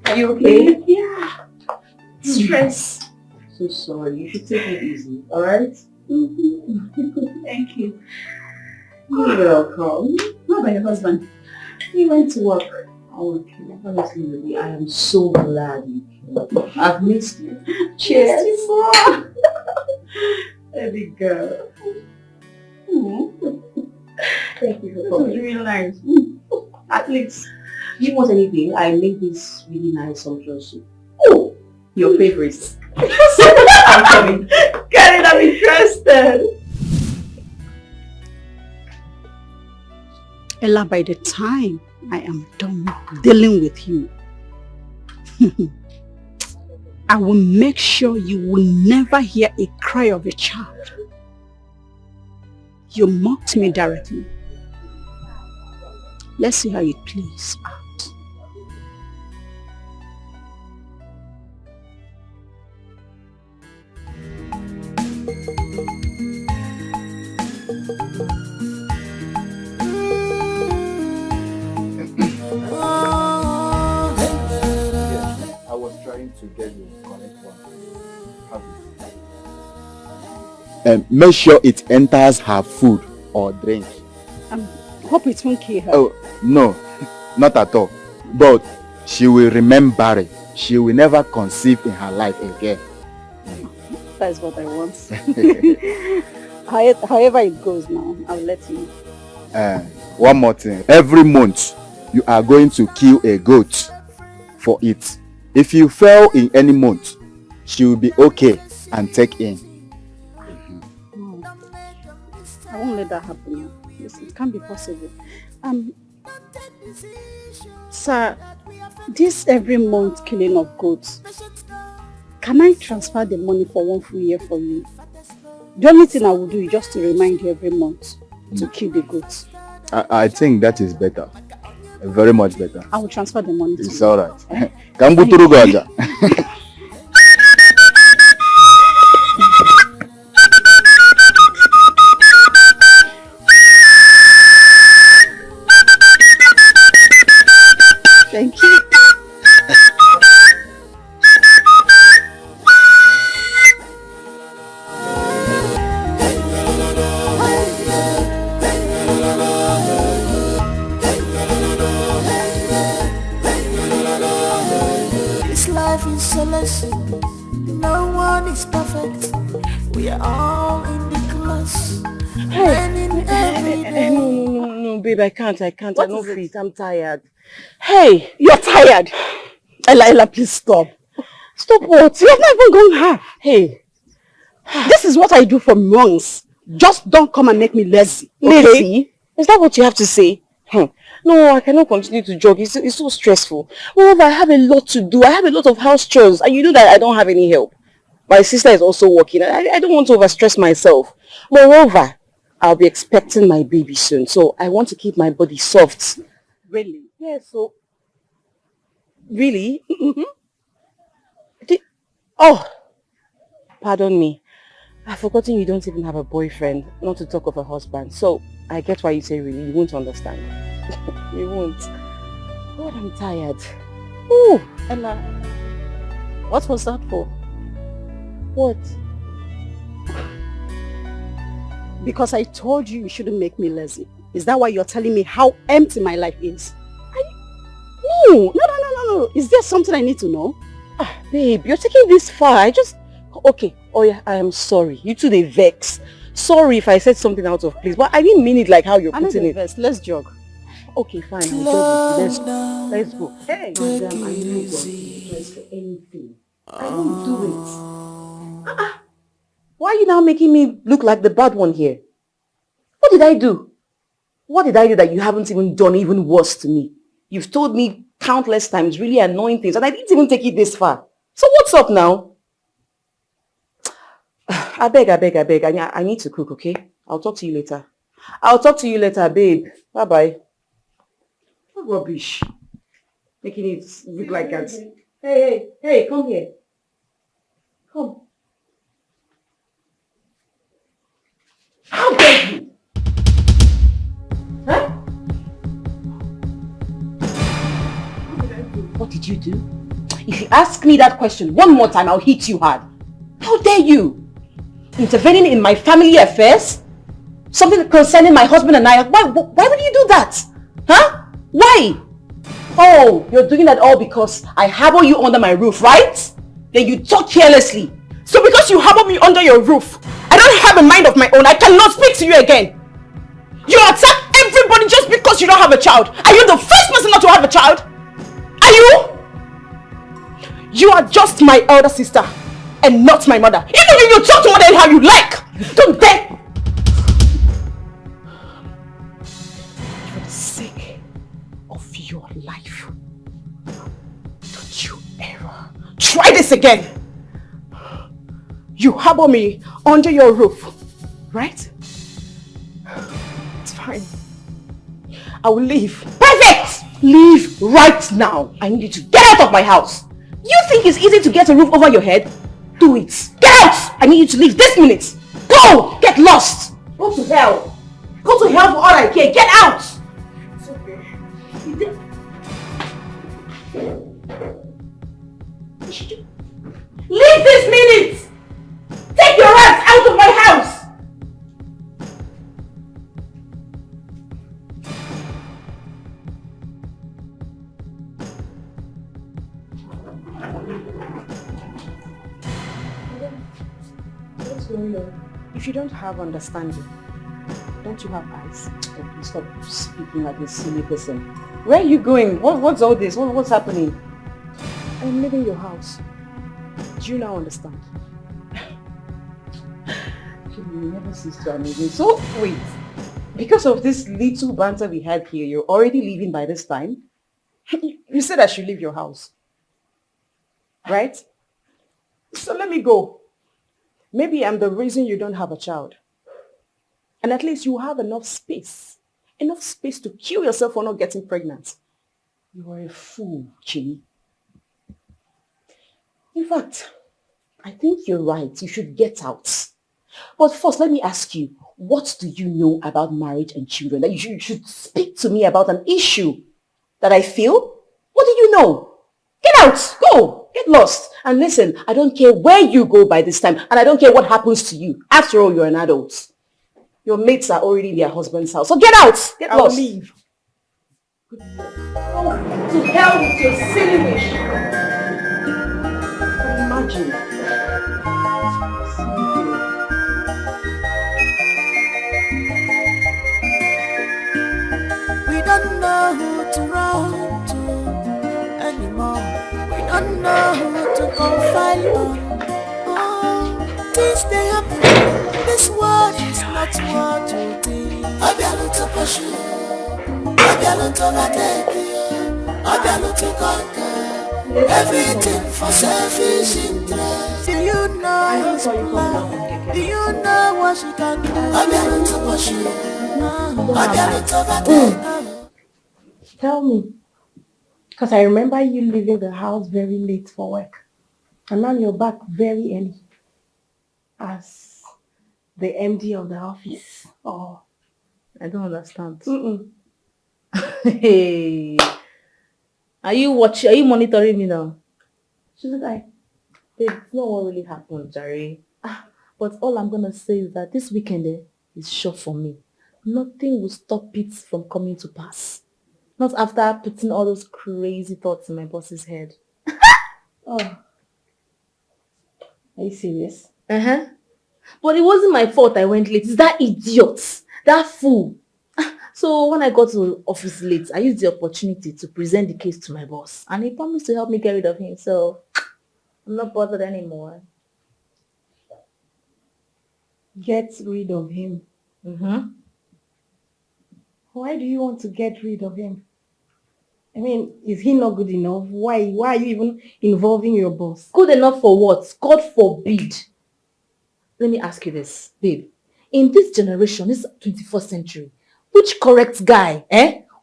Are you okay? Yeah. Stress. So sorry. You should take it easy. Alright? Thank you. You're welcome. How about your husband? He went to work. Oh, okay. Honestly, baby, I am so glad you came. I've missed you. Cheers. Baby girl. Thank you for This was coming. really nice. At least. Do you want anything? I made this really nice sumptuous soup. Oh, your favorite. I'm coming. Get it, I'm interested. Ella, by the time I am done dealing with you, I will make sure you will never hear a cry of a child. You mocked me directly. Let's see how it plays out. I was trying to get you the correct one. Have it. Make sure it enters her food or drink. Hope it won't kill her. Oh, no, not at all. But she will remember it. She will never conceive in her life again. That's what I want. However it goes now, I'll let you know. One more thing. Every month, you are going to kill a goat for it. If you fail in any month, she will be okay and take in. let that happen. It can't be possible. Sir, this every month killing of goats, can I transfer the money for 1 full year for you? The only thing I will do is just to remind you every month to kill the goats. I think that is better. Very much better. I will transfer the money to you. It's alright. Kambuturu Gaja. Thank you. This life is so lesson. No one is perfect. We are all in the class. No, babe, I can't. I'm not fit. I'm tired. Hey, you're tired. Ella, please stop. Stop what? You have not even gone half. Hey, this is what I do for months. Just don't come and make me lazy. Okay? Lazy? Is that what you have to say? No, I cannot continue to jog. It's so stressful. Moreover, I have a lot to do. I have a lot of house chores. And you know that I don't have any help. My sister is also working. I don't want to overstress myself. Moreover, I'll be expecting my baby soon. So I want to keep my body soft. Really? Yeah, so... Really? Mm-hmm. Oh! Pardon me. I've forgotten you don't even have a boyfriend, not to talk of a husband. So, I get why you say really. You won't understand. You won't. God, I'm tired. Ooh, Ella. What was that for? What? Because I told you shouldn't make me lazy. Is that why you're telling me how empty my life is? No. Is there something I need to know? Babe, you're taking this far. Okay. Oh yeah, I am sorry. You two, they vex. Sorry if I said something out of place, but I didn't mean it like how you're putting it. Vex. Let's jog. Okay, fine. I'll jog. Let's go. Hey, madam, I'm not going to dress for anything. I won't do it. Why are you now making me look like the bad one here? What did I do? What did I do that you haven't even done even worse to me? You've told me countless times really annoying things and I didn't even take it this far. So what's up now? I beg. I need to cook, okay? I'll talk to you later. Babe. Bye-bye. What rubbish. Making it look like that. Hey, come here. Come. How dare you? Huh? What did you do? If you ask me that question one more time, I'll hit you hard. How dare you? Intervening in my family affairs? Something concerning my husband and I. Why would you do that? Huh? Why? Oh, you're doing that all because I harbor you under my roof, right? Then you talk carelessly. So because you harbor me under your roof, I don't have a mind of my own. I cannot speak to you again. You attack everybody just because you don't have a child. Are you the first person not to have a child? Are you? You are just my elder sister and not my mother. Even you talk to mother how you like. Don't dare. For the sake of your life, don't you ever try this again. You harbor me under your roof, right? It's fine. I will leave. Perfect! Leave right now. I need you to get out of my house. You think it's easy to get a roof over your head? Do it. Get out! I need you to leave this minute. Go! Get lost. Go to hell. Go to hell for all I care. Get out! It's okay. Leave this minute! Take your ass out of my house! What's going on? If you don't have understanding, don't you have eyes? Oh, please stop speaking like a silly person. Where are you going? What's all this? What's happening? I'm leaving your house. Do you now understand? You never cease to amaze me. So, wait. Because of this little banter we had here, you're already leaving by this time? You said I should leave your house. Right? So let me go. Maybe I'm the reason you don't have a child. And at least you have enough space. Enough space to kill yourself for not getting pregnant. You are a fool, Chini. In fact, I think you're right. You should get out. But first, let me ask you, what do you know about marriage and children that you should speak to me about an issue that I feel? What do you know? Get out! Go! Get lost! And listen, I don't care where you go by this time, and I don't care what happens to you. After all, you're an adult. Your mates are already in their husband's house. So get out! Get lost! I'll leave. Good Lord. Oh, to hell with your silly wish. Imagine. We don't know who to run to anymore. We don't know who to confide on. Oh, things they happen. This world is not what you think. Abialu to pursue, Abialu to overtake, Abialu to conquer. Everything for selfish interest. Do you know his plan? Do you know what she can do? Abialu to pursue, Abialu to overtake. Tell me, because I remember you leaving the house very late for work, and now you're back very early as the MD of the office. Oh, I don't understand. mm-mm. Hey, are you watching? Are you monitoring me now? Shouldn't I? Babe, it's not what really happened, Jerry. But all I'm gonna say is that this weekend is short for me. Nothing will stop it from coming to pass. Not after putting all those crazy thoughts in my boss's head. Oh, are you serious? Uh-huh. But it wasn't my fault I went late. It's that idiot. That fool. So when I got to office late, I used the opportunity to present the case to my boss. And he promised to help me get rid of him. So I'm not bothered anymore. Get rid of him. Mm-hmm. Why do you want to get rid of him? I mean, is he not good enough? Why are you even involving your boss? Good enough for what? God forbid. Let me ask you this, babe. In this generation, this 21st century, which correct guy,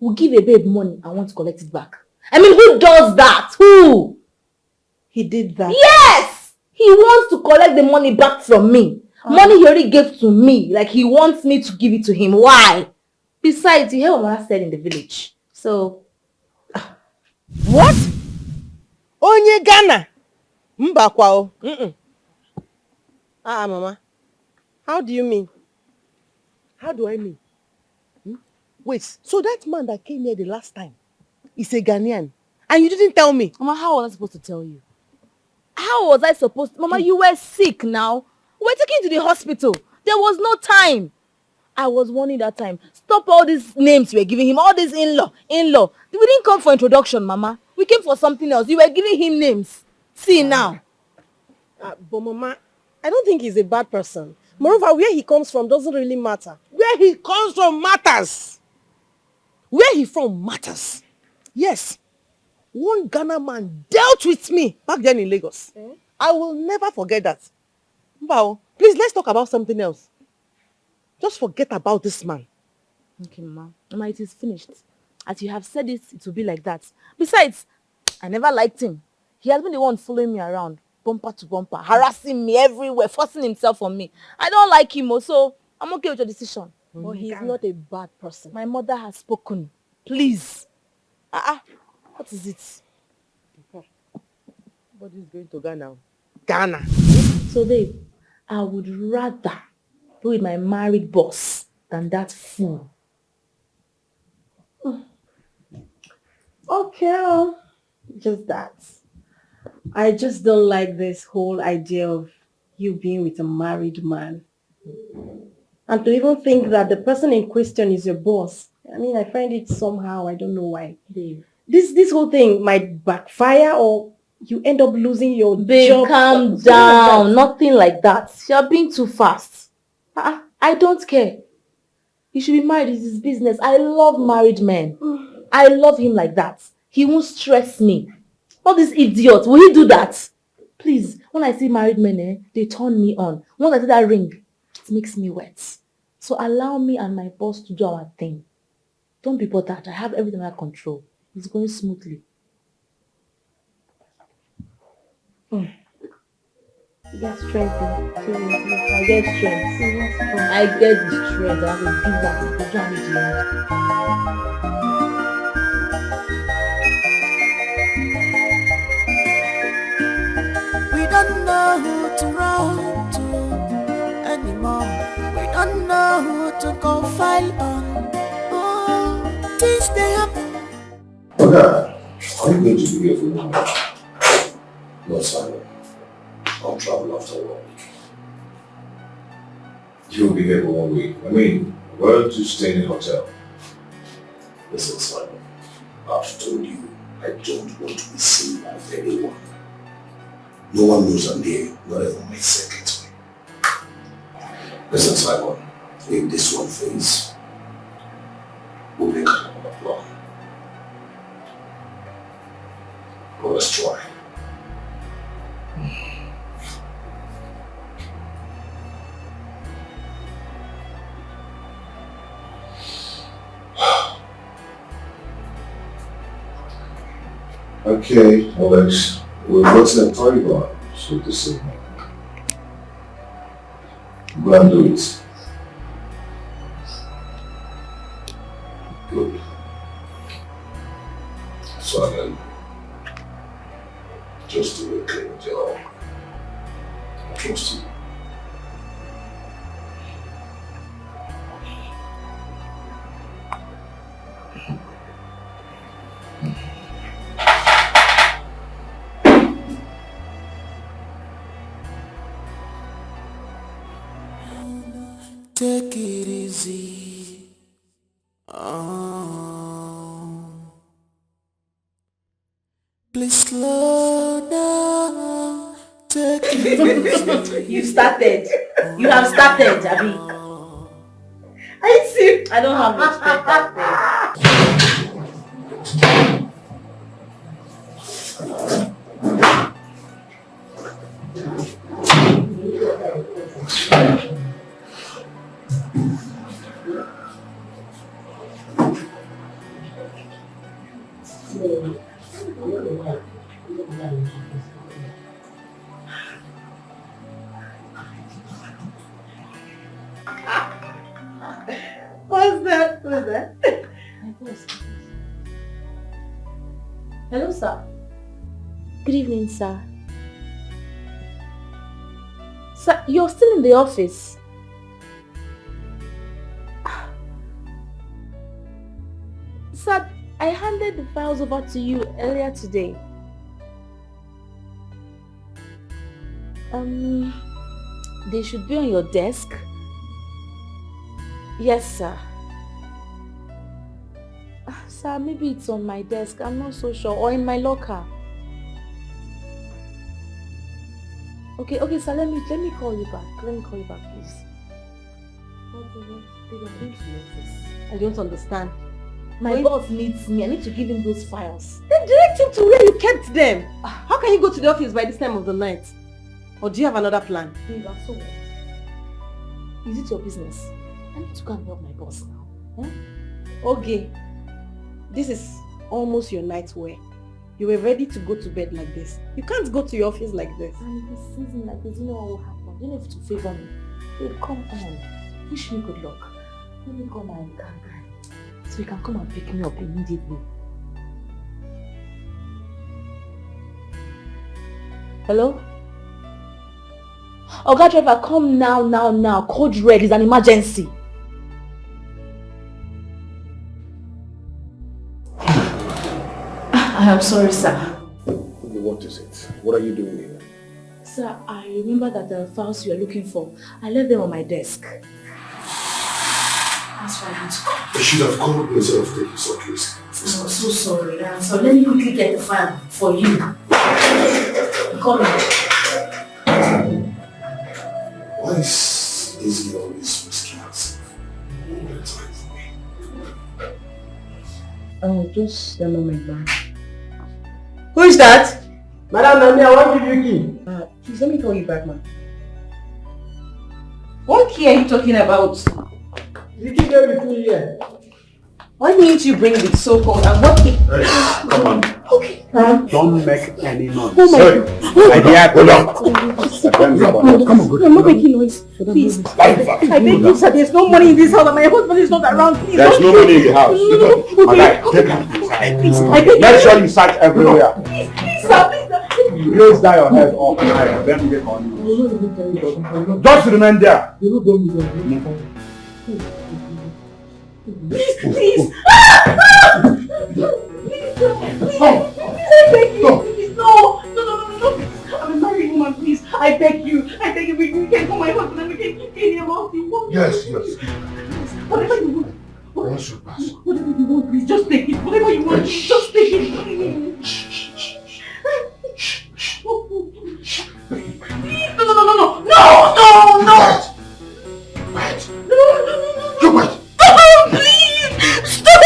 will give a babe money and want to collect it back? I mean, who does that? Who? He did that. Yes! He wants to collect the money back from me. Money he already gave to me. Like he wants me to give it to him. Why? Besides, you hear what Mama said in the village. So... What? Onye Ghana? Mbakwa o. Mama. How do you mean? How do I mean? Wait, so that man that came here the last time is a Ghanaian and you didn't tell me? Mama, how was I supposed to tell you? How was I supposed to? Mama, you were sick now. We were taken to the hospital. There was no time. I was warning that time. Stop all these names you were giving him. All this in-law. We didn't come for introduction, Mama. We came for something else. You were giving him names. See now. But Mama, I don't think he's a bad person. Moreover, where he comes from doesn't really matter. Where he comes from matters. Where he from matters. Yes. One Ghana man dealt with me back then in Lagos. I will never forget that. Mbao, please, let's talk about something else. Just forget about this man. Okay, Mama. Mama, it is finished. As you have said it will be like that. Besides, I never liked him. He has been the one following me around, bumper to bumper, harassing me everywhere, forcing himself on me. I don't like him, so I'm okay with your decision. But he's not a bad person. My mother has spoken. Please. What is it? Nobody's going to Ghana. Ghana. So, babe, I would rather be with my married boss than that fool. Okay. Just that. I just don't like this whole idea of you being with a married man. And to even think that the person in question is your boss. I mean, I find it somehow, I don't know why. Babe. This whole thing might backfire or you end up losing your Babe, job. calm down. Nothing like that. You're being too fast. I don't care. He should be married. It's his business. I love married men. I love him like that. He won't stress me. All these idiots, will he do that? Please, when I see married men, they turn me on. Once I see that ring, it makes me wet. So allow me and my boss to do our thing. Don't be bothered. I have everything under control. It's going smoothly. You get strength. Seriously. I get strength. I get the strength. I will do that. I will do that. We don't know who to run to anymore. We don't know who to confide on. Oh, things they happen. Okay, are you going to be here for 1 week? No, Simon. I'll travel after 1 week. You'll be here for 1 week. I mean, where to stay in a hotel? Listen, Simon. I've told you I don't want to be seen by anyone. No one knows I'm here, not even my secretary. Listen, Simon. If this one fails, we'll make another plan. But let's try. Okay, Alex, we're what's that party bar? So this is go and do it. Good. So then, just do a clean job. I trust you. Take it easy. Please slow down. Take it easy. You started. You have started, Abby. I see. I don't have respect that day. What's that? What's that? My boss. Hello, sir. Good evening, sir. Sir, you're still in the office. Sir, I handed the files over to you earlier today. They should be on your desk. Yes, sir. Sir, maybe it's on my desk. I'm not so sure. Or in my locker. Okay, sir. Let me call you back. Let me call you back, please. I don't understand. My boss needs me. I need to give him those files. Then direct him to where you kept them. How can you go to the office by this time of the night? Or do you have another plan? Babe, so what? Is it your business? I need to go and help my boss now. Huh? Okay. This is almost your night wear. You were ready to go to bed like this. You can't go to your office like this. And this season like this, you know what will happen? You don't have to favor me. Babe, come on. Wish me good luck. Let me call my car guy. So he can come and pick me up immediately. Hello? Oga driver, come now. Code red is an emergency. I am sorry, sir. What is it? What are you doing here? Sir, I remember that the files you are looking for, I left them on my desk. That's why I had to come. You should have called me instead of taking such risk. I'm so sorry. So let me quickly get the file for you. Come Why is he always risking himself all the time? Oh, just the moment, man. Who is that? Madam Nami, I want to give you key. Please let me call you back, man. What key are you talking about? The key gave it to me here. Why didn't you bring the so-called and what key? Hey, come on. Okay. Don't make any noise. Oh my God. My dear, Hold on. come on, I'm not making noise. Please. I beg you, sir. There's no money in this house and my husband is not around. Please. There's no money in the house. My guy, take her Please. I beg you. Make sure you search everywhere. Please, sir. Please. Raise down your head up high, then get on you. Just remain there. Please. Please, no. I'm a married woman, please. I beg you, we can call my husband and we can keep any amount you want. Yes. Whatever you want. Whatever you want, please, just take it. Whatever you want, just take it. Please. Please, no. Wait. You wait. Stop, please. Stop.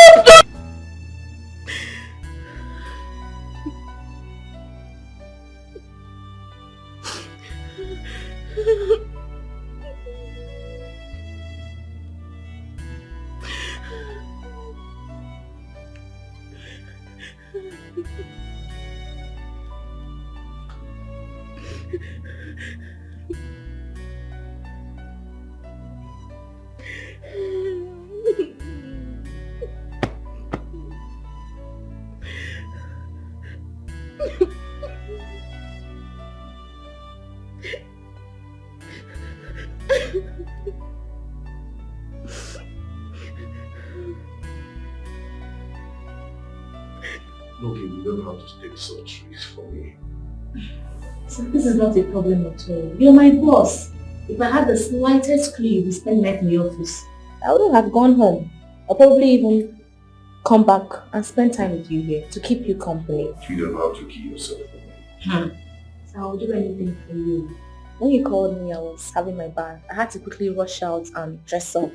Look, you don't have to take such risks for me. So this is not a problem at all. You're my boss. If I had the slightest clue you'd spend night in the office, I wouldn't have gone home. Or probably even come back and spend time with you here to keep you company. You don't have to kill yourself for me. So I'll do anything for you. When you called me, I was having my bath. I had to quickly rush out and dress up.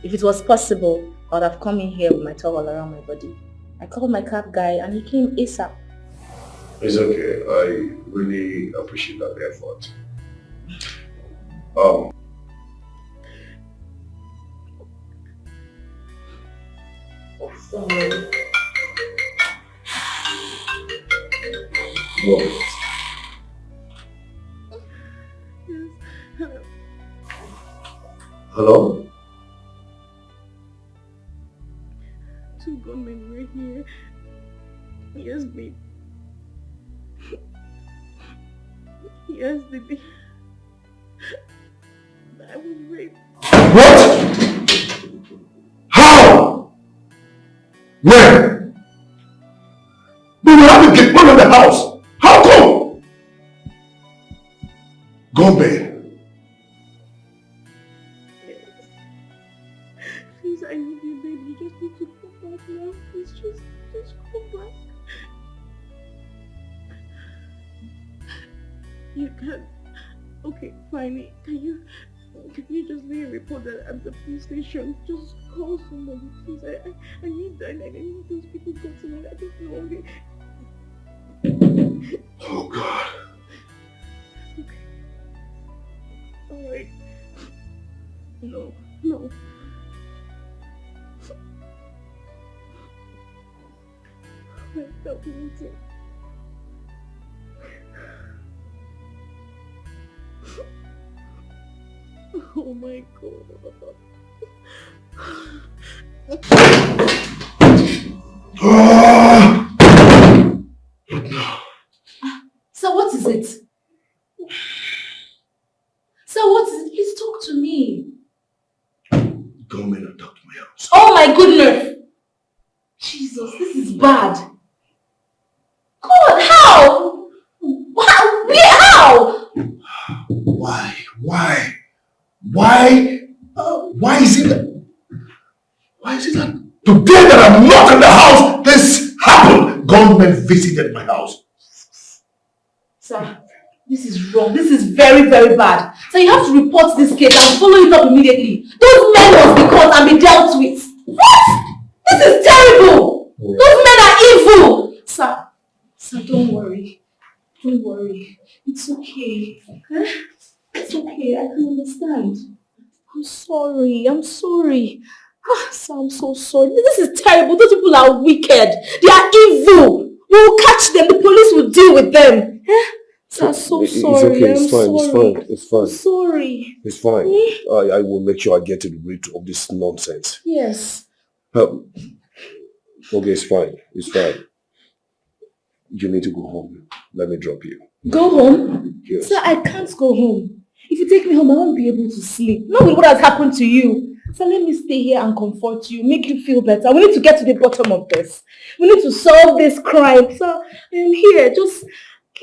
If it was possible, I would have come in here with my towel around my body. I called my cab guy and he came ASAP. It's okay. I really appreciate that effort. Sorry. What? Hello? Two gunmen were here. Yes, babe. Yes, baby. I was raped. What? How? Where? We will have to get one of the house. How come? Gunmen. Please, I need you, baby. You just need to come back now. Please, just come back. You can. Okay, fine. Can you just leave a report that at the police station? Just call somebody, please. I need that. I need those people to come to me. I don't know. Oh God. Okay. Alright. No. Wait, stop me. Oh my God. So what is it? So what is it? Please talk to me. Gunmen attacked my house. Oh my goodness! Jesus, this is bad. God, how? How? Why is it that today that I'm not in the house, this happened? Gunmen visited my house. Sir, this is wrong. This is very, very bad. So you have to report this case and follow it up immediately. Those men must be caught and be dealt with. What? This is terrible. Those men are evil! Sir, don't worry. Don't worry. It's okay. Huh? It's okay. I can understand. I'm sorry. Sir, I'm so sorry. This is terrible. Those people are wicked. They are evil. We will catch them. The police will deal with them. Sir, I'm so sorry. It's okay. It's fine. I'm sorry. It's fine. I will make sure I get to the root of this nonsense. Yes. Okay, it's fine. You need to go home. Let me drop you. Go home? Yes. Sir, I can't go home. If you take me home, I won't be able to sleep. Not with what has happened to you. So let me stay here and comfort you, make you feel better. We need to get to the bottom of this. We need to solve this crime. So I'm here. Just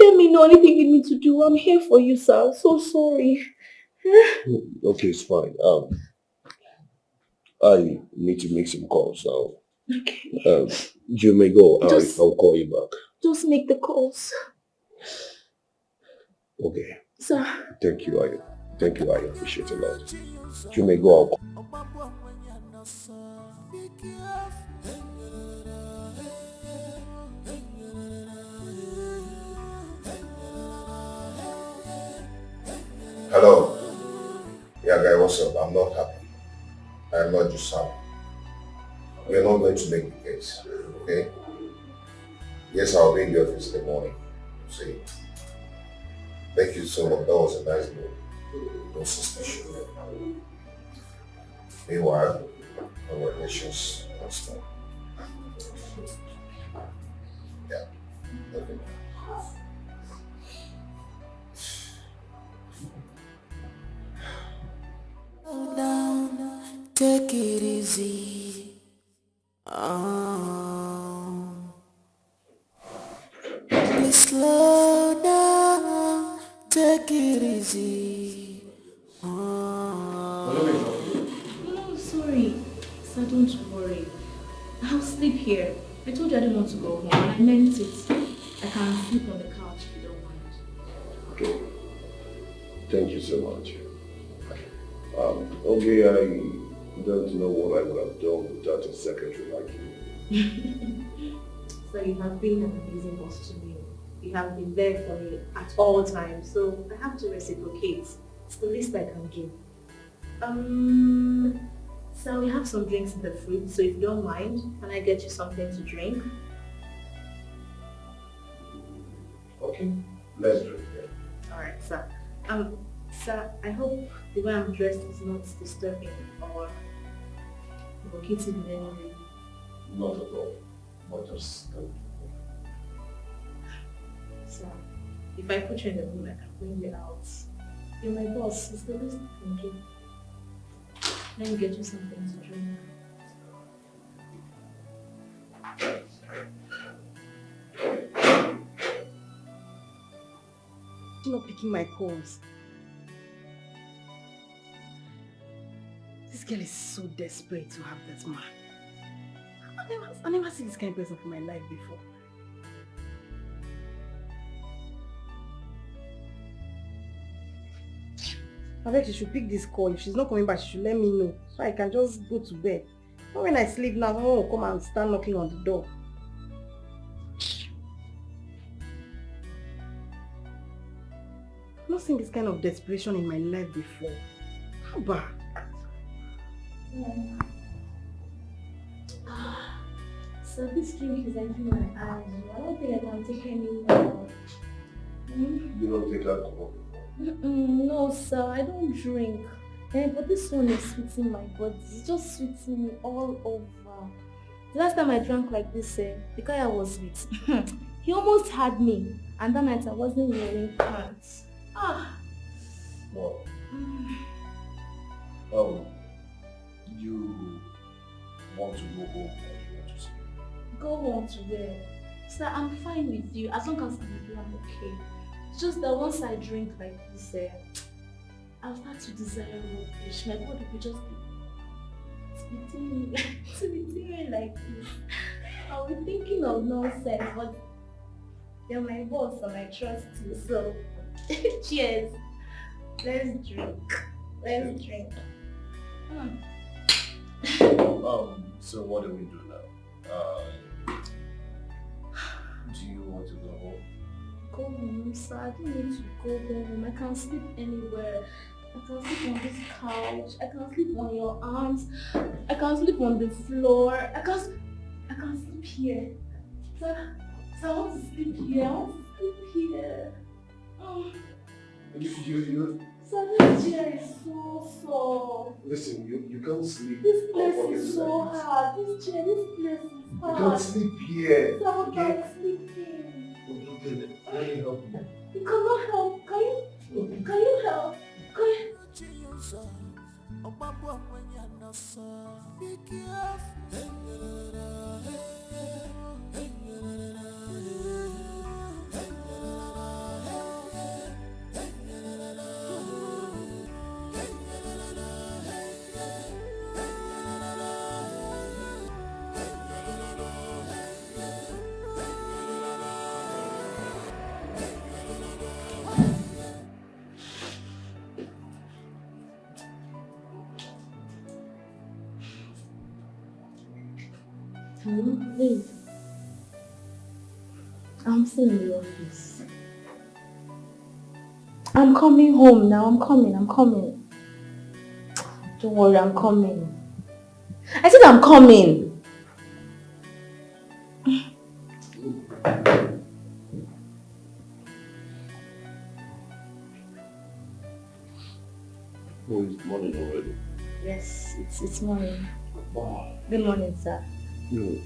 let me know anything you need to do. I'm here for you, sir. I'm so sorry. Okay, it's fine. I need to make some calls now. Okay. You may go. I'll call you back. Just make the calls. Okay. Sir. Thank you. I appreciate it a lot. You may go. Hello. Yeah, guy, what's up? I'm not happy. I'm not just happy. We're not going to make the case, okay? Yes, I'll be in the office in the morning. See. Thank you so much. That was a nice move. No suspicion. Meanwhile, our relations are strong. Yeah. Okay. Slow down, take it easy. Please slow down, take it easy. No, sorry. Sir, don't worry. I'll sleep here. I told you I didn't want to go home, and I meant it. I can sleep on the couch if you don't mind. Okay. Thank you so much. Okay, I don't know what I would have done without a secretary like you. So you have been an amazing boss to me. You have been there for me at all times, so I have to reciprocate. It's the least I can do. So we have some drinks in the fridge, so if you don't mind, can I get you something to drink? Okay, let's drink. Alright, sir. Sir, I hope the way I'm dressed is not disturbing or provocative in any way. Not at all. But just Sir, if I put you in the room, I can bring you out. You're my boss. It's the least I can do. Let me get you something to drink. You're not picking my calls. This girl is so desperate to have that man. I never seen this kind of person for my life before. I bet she should pick this call. If she's not coming back, she should let me know so I can just go to bed. But when I sleep now, someone will come and start knocking on the door. I've not seen this kind of desperation in my life before. How bad? So this drink is entering my eyes. I don't think I can take any more. You don't take alcohol? No, sir, I don't drink. But this one is sweetening my body. It's just sweetening me all over. The last time I drank like this, the guy I was with, he almost had me. And that night I wasn't wearing pants. Well, you want to go home or you want to sleep? Go home to where? Sir, I'm fine with you. As long as I'm with you, I'm okay. It's just that once I drink like this, I'll start to desire rubbish. My body will just be tweeting me like this. I'll be thinking of nonsense, but you're my boss and I trust you, so cheers. Let's drink. So what do we do now? Do you want to go home? Go home, sir. I don't need to go home. I can sleep anywhere. I can sleep on this couch. I can sleep on your arms. I can sleep on the floor. I can sleep here. Sir, I want to sleep here. I want to sleep here. Oh. Sir, this chair is so soft. Listen, you can't sleep. This place is so hard. This place is hard. You can't sleep here. Sir, I'm not sleeping. Let me help you. You cannot help. Can you help? Can you? Be careful. Hello, please. I'm still in the office. I'm coming home now. I'm coming. Don't worry, I'm coming. I said I'm coming. Oh, it's morning already. Yes, it's morning. Wow. Good morning, sir. No,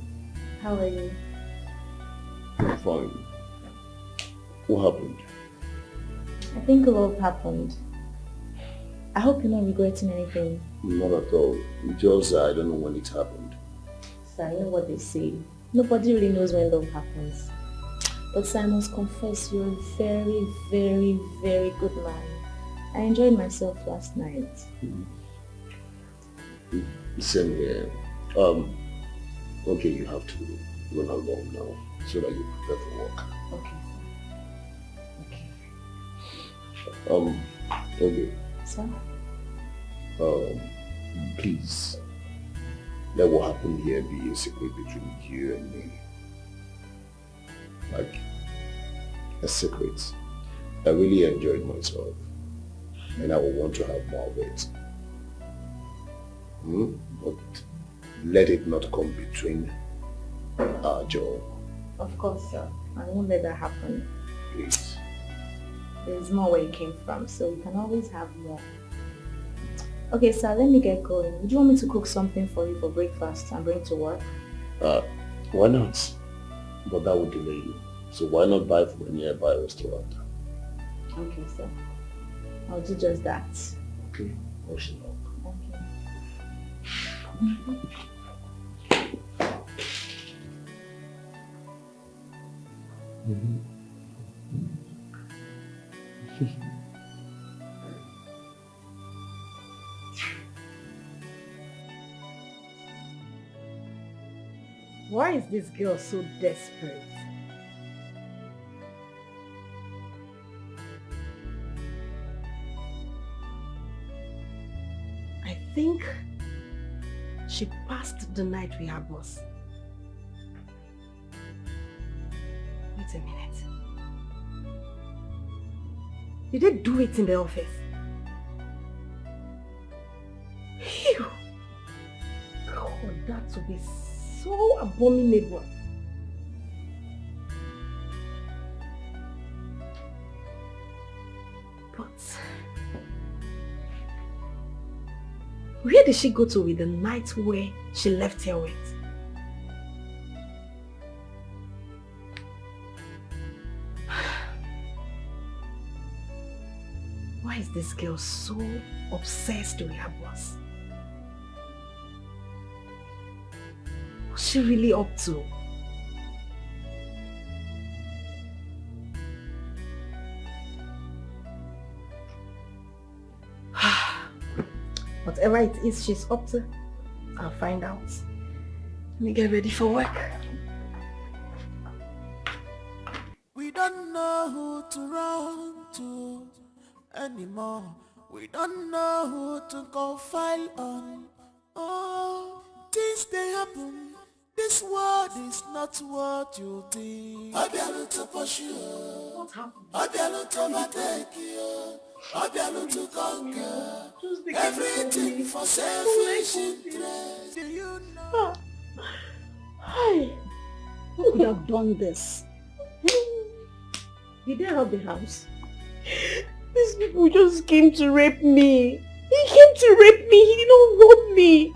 How are you? I'm fine. What happened? I think love happened. I hope you're not regretting anything. Not at all. Just I don't know when it happened. Sir, you know what they say. Nobody really knows when love happens. But sir, I must confess, you're a very, very, very good man. I enjoyed myself last night. Same here. Okay, you have to run along now so that you prepare for work. Okay. Okay. Sir? Please, let what happened here be a secret between you and me. Like, a secret. I really enjoyed myself, and I would want to have more of it. But let it not come between our job. Of course, sir. I won't let that happen. Please. There's more where you came from, so you can always have more. Okay, sir, let me get going. Would you want me to cook something for you for breakfast and bring to work? Why not? But that would delay you. So why not buy from a nearby restaurant? Okay, sir. I'll do just that. Okay. Wash it up. Why is this girl so desperate? I think she passed the night with her boss. Wait a minute. Did they do it in the office? Phew! God, that would be so abominable. But where did she go to with the nightwear she left here with? Why is this girl so obsessed with her boss? What's she really up to? Whatever it is she's up to, I'll find out. Let me get ready for work. We don't know who to run to anymore. We don't know who to confide on. Oh, things they happen This world is not what you think. Obiano to push you. What happened? Obiano to overtake you. Obiano to conquer. Everything for selfish interest. Do you know? Hi. Who could have done this? Did they rob the house? These people just came to rape me. He came to rape me. He didn't rob me.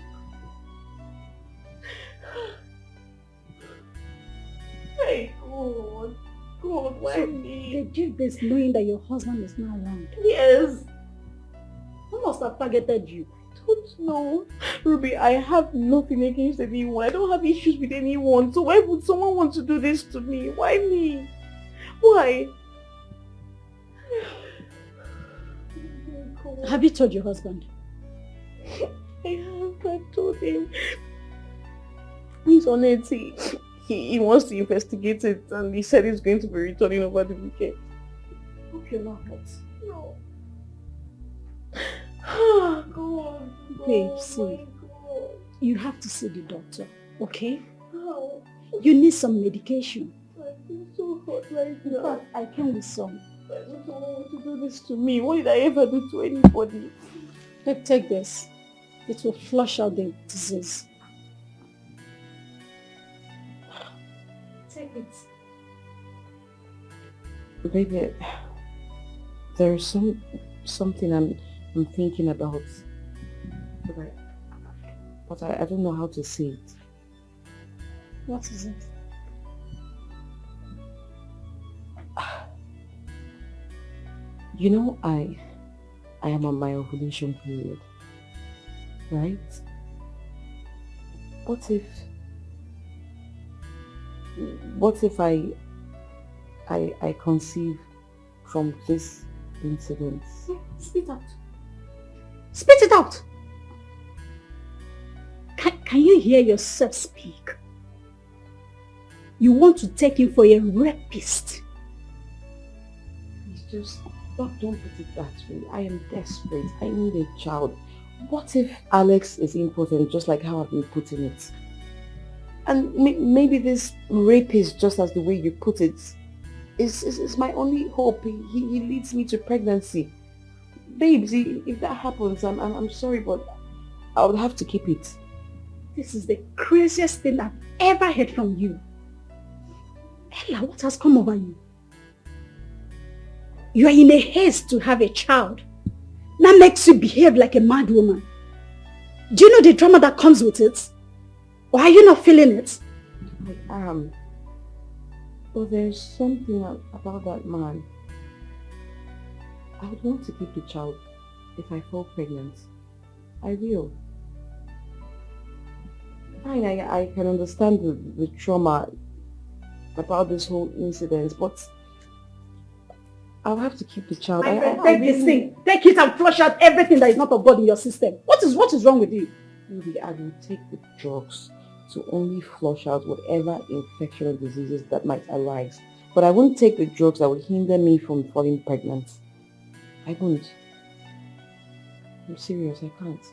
Hey, God. God, why So me? they did this knowing that your husband is not around. Yes. Who must have targeted you? Don't know. Ruby, I have nothing against anyone. I don't have issues with anyone. So why would someone want to do this to me? Why me? Why? Have you told your husband? I told him. He's on it. He wants to investigate it and he said he's going to be returning over the weekend. Hope you're not hurt. No. God. Babe, see. You have to see the doctor, okay? How? You need some medication. I feel so hot right In now. fact, I came with some. I don't want to do this to me. What did I ever do to anybody? Take this. It will flush out the disease. Take it. Baby, there's something I'm thinking about, but I don't know how to say it. What is it? You know, I am on my ovulation period, right? What if I conceive from this incident? Spit out. Spit it out! Can you hear yourself speak? You want to take him for a rapist. It's just, don't put it that way. I am desperate. I need a child. What if Alex is impotent, just like how I've been putting it? And maybe this rapist, just as the way you put it, is my only hope. He leads me to pregnancy. Babes, if that happens, I'm sorry, but I would have to keep it. This is the craziest thing I've ever heard from you. Ella, what has come over you? You are in a haste to have a child. That makes you behave like a mad woman. Do you know the drama that comes with it? Or are you not feeling it? I am. But there's something about that man. I would want to keep the child if I fall pregnant. I will. Fine, I can understand the trauma about this whole incident, but I'll have to keep the child. My friend, take this thing. Take it and flush out everything that is not of God in your system. What is wrong with you? Maybe I will take the drugs to only flush out whatever infection or diseases that might arise. But I won't take the drugs that would hinder me from falling pregnant. I won't. I'm serious, I can't.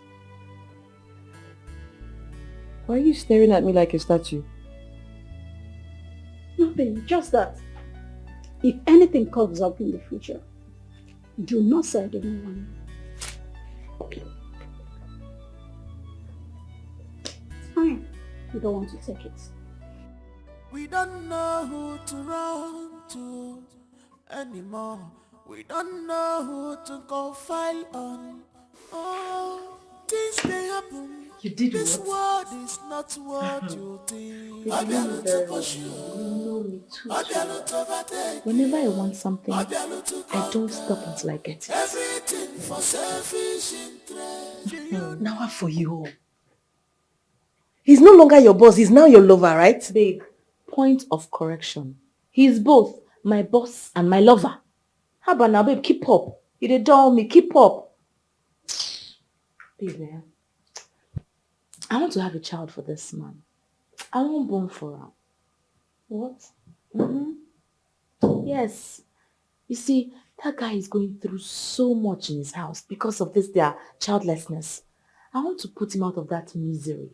Why are you staring at me like a statue? Nothing, just that. If anything comes up in the future, do not say I didn't want it. It's fine. You don't want to take it. We don't know who to run to anymore. We don't know who to confide on. Oh, things they happen. You did This what? world is not what you think. You know me very well. You know me too. Whenever I want something, I don't stop until I get it. Everything for selfish interest. Now what for you? He's no longer your boss, he's now your lover, right? Babe, point of correction. He's both my boss and my lover. How about now, babe? Keep up. You dey dull me. Keep up. Babe, I want to have a child for this man. I won't born for her. What? Yes. You see, that guy is going through so much in his house because of their childlessness. I want to put him out of that misery.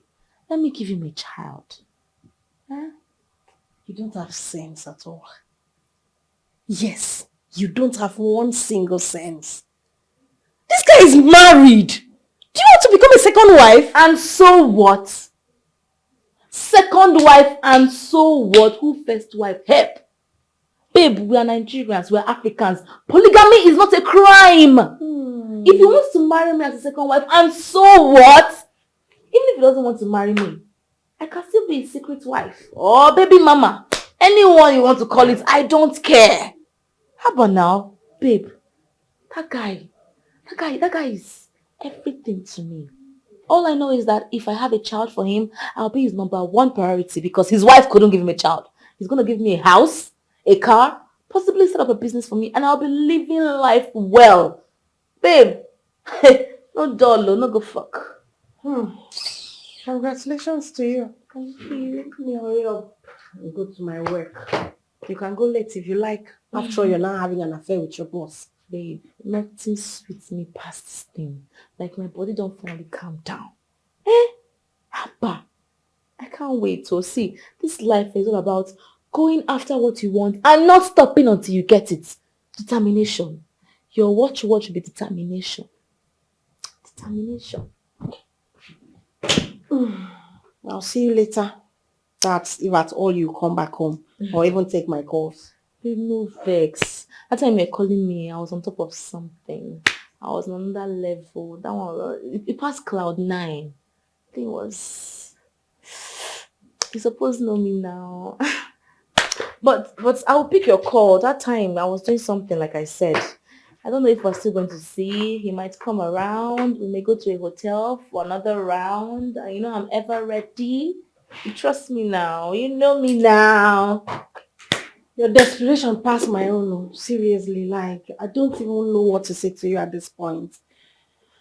Let me give him a child. Huh? You don't have sense at all. Yes, you don't have one single sense. This guy is married. Do you want to become a second wife? And so what? Second wife and so what? Who first wife? Help! Babe, we are Nigerians, we are Africans. Polygamy is not a crime. If he wants to marry me as a second wife, and so what? Even if he doesn't want to marry me, I can still be his secret wife. Or baby mama. Anyone you want to call it, I don't care. How about now? Babe, that guy is everything to me. All I know is that if I have a child for him, I'll be his number one priority because his wife couldn't give him a child. He's going to give me a house, a car, possibly set up a business for me, and I'll be living life well. Babe, no dollar, no go fuck. Congratulations to you. Thank you. Let me hurry up and go to my work. You can go late if you like. After all, you're now having an affair with your boss. Babe, nothing sweets me past this thing. Like my body don't finally calm down. Abba, I can't wait to see. This life is all about going after what you want and not stopping until you get it. Determination. Your watch will be determination. Determination. I'll see you later. That's if at all you come back home or even take my calls. No vex. That time you were calling me, I was on top of something. I was on another level. That one, it passed cloud 9. I think it was... You're supposed to know me now. But I'll pick your call. That time I was doing something like I said. I don't know if we're still going to see. He might come around. We may go to a hotel for another round. And you know I'm ever ready. You trust me now. You know me now. Your desperation passed my own. Seriously, like, I don't even know what to say to you at this point.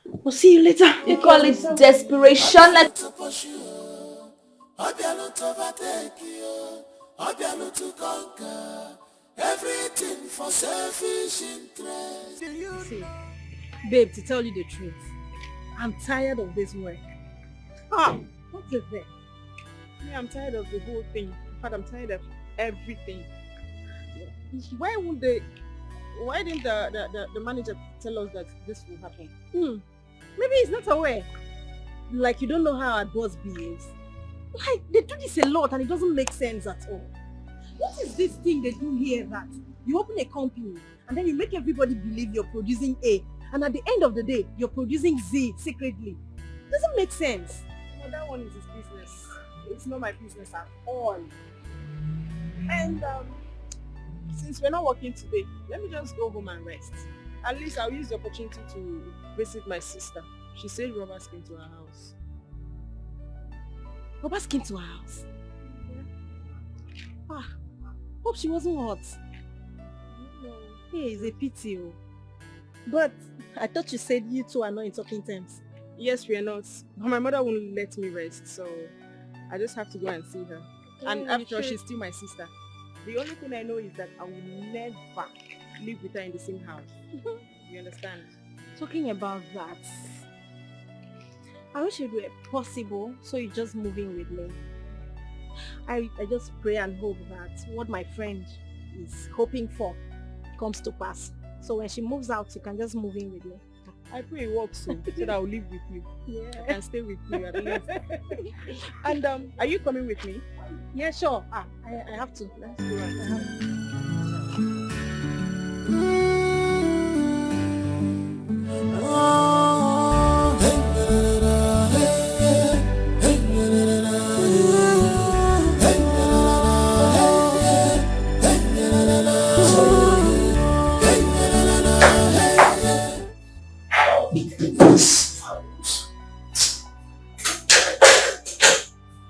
We'll see you later. You call it desperation? Obio to overtake you, Obio to conquer, everything for selfish interest. See, babe, to tell you the truth, I'm tired of this work. What is it? Yeah, I'm tired of the whole thing. In fact, I'm tired of everything. Why didn't the manager tell us that this will happen? Maybe he's not aware. Like, you don't know how our boss behaves. Like, they do this a lot and it doesn't make sense at all. What is this thing they do here that you open a company and then you make everybody believe you're producing A, and at the end of the day, you're producing Z secretly? It doesn't make sense. No, that one is his business. It's not my business at all. And since we're not working today, let me just go home and rest. At least I'll use the opportunity to visit my sister. She said robbers came to her house. Robbers came to her house? Yeah. Hope she wasn't hot. No. Hey, it's a pity. But I thought you said you two are not in talking terms. Yes, we are not. But my mother won't let me rest, so I just have to go and see her. And after all, she's still my sister. The only thing I know is that I will never live with her in the same house. You understand? Talking about that, I wish it were possible so you just move in with me. I just pray and hope that what my friend is hoping for comes to pass. So when she moves out, you can just move in with me. I pray it works so that I'll live with you. Yeah. I can stay with you at least. And are you coming with me? Yeah, sure. I have to. Let's go. I have to.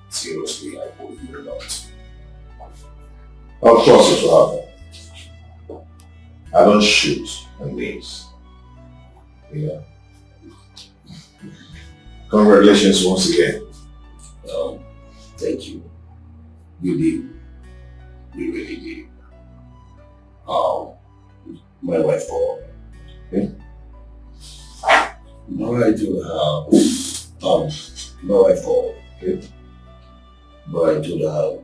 Seriously, I believe it or not. Of course it will happen. I don't shoot and miss. Yeah. Congratulations once again. Thank you. You did. You really did. My wife called. Okay. No, I do have. My wife called. Okay. But I told her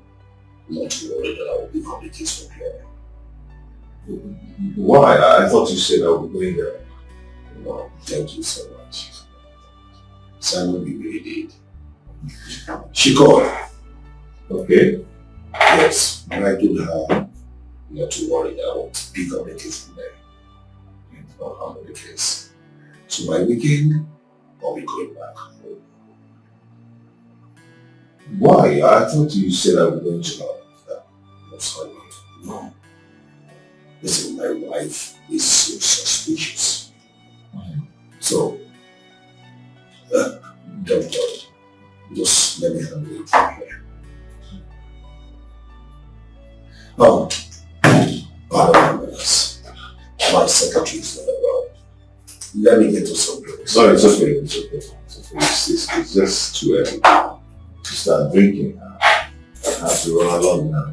not to worry that I will pick up the case from here. Why? I thought you said I would be going there. No, thank you so much. Simon be really did. She called. Okay. Yes, and I told her not to worry that I will pick up the case from there. And I'll handle the case. So by weekend, I'll be going back home. Why? I thought you said I was going to I'm sorry. No. Listen, my wife is so suspicious. So, don't worry. Just let me handle it from here. Pardon my manners. My secretary is not around. Let me get to some drinks. No, it's okay. It's okay. It's just too early to start drinking. I have to run along now.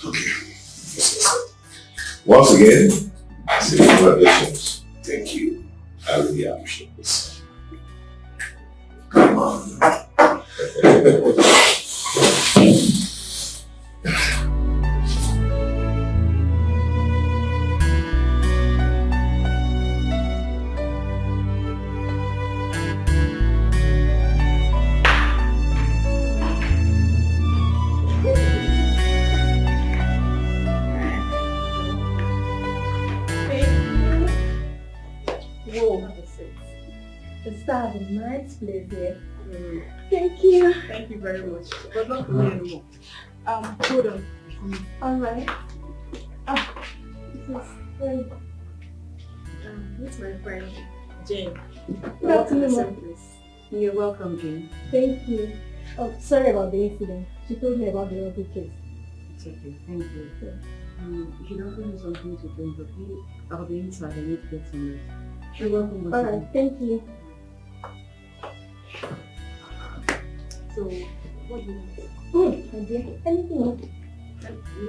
Okay. Once again, say congratulations. Thank you. I really appreciate this. Come on. Have a nice place here. Thank you. Thank you very much. But not for me anymore. Hold on. Alright. This is friend. This is my friend Jane. Welcome. You're welcome, Jane. Thank you. Oh, sorry about the incident. She told me about the other case. It's okay. Thank you. You should offer me something to drink, okay? I'll be inside. I need to get some rest. You're welcome. Alright, thank you. So, what do you want? My dear, anything.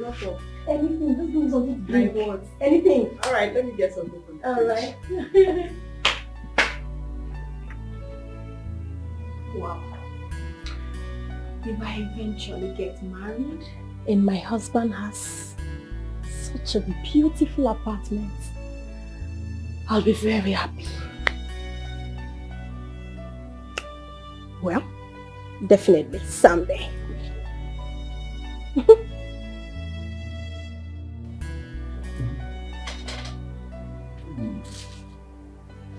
Not of anything, just do something to drink. Like what? Anything. Alright, let me get something from you. Alright. Wow. If I eventually get married and my husband has such a beautiful apartment, I'll be very happy. Well, definitely someday.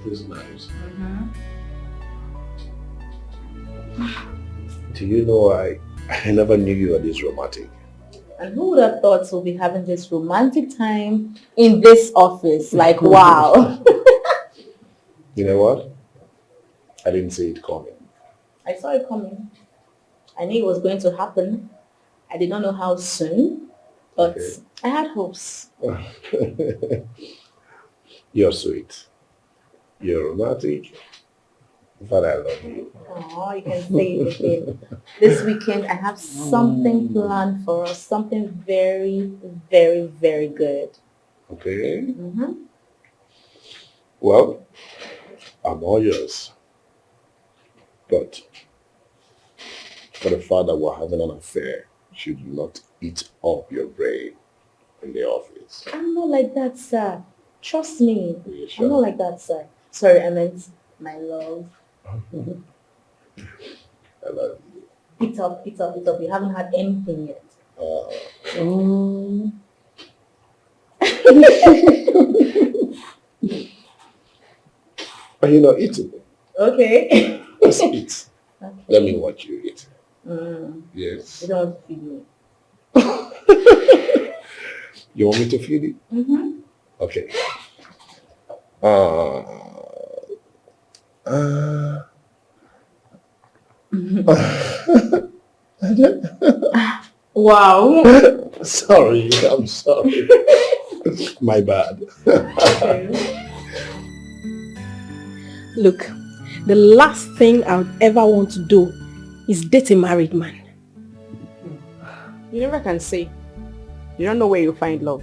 This is nice. Do you know I never knew you were this romantic. And who would have thought we'll be having this romantic time in this office? Like, wow. You know what? I didn't see it coming. I saw it coming. I knew it was going to happen. I did not know how soon, but okay. I had hopes. You're sweet. You're romantic. But I love you. Oh, you can say it again. This weekend, I have something planned for us. Something very, very, very good. Okay. Well, I'm all yours. But for the fact that we're having an affair, you should not eat up your brain in the office. I'm not like that, sir. Trust me. Sure? I'm not like that, sir. Sorry, I meant my love. I love you. Eat up, eat up, eat up. You haven't had anything yet. But you know, eat it. Okay. Let's eat. Okay. Let me watch you eat. Yes. You don't want to feed me. You want me to feed it? Okay. Wow. Sorry, I'm sorry. My bad. Look, the last thing I would ever want to do is date a married man. You never can say. You don't know where you'll find love.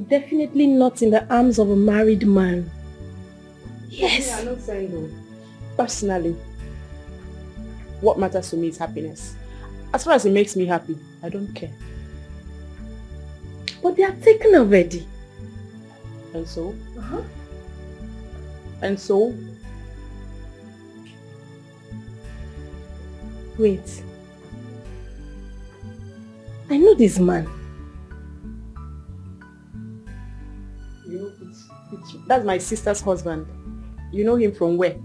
Definitely not in the arms of a married man. Yes. Yeah, I'm not saying no. Personally, what matters to me is happiness. As far as it makes me happy, I don't care. But they are taken already. And so? And so? Wait. I know this man. You know, that's my sister's husband. You know him from where?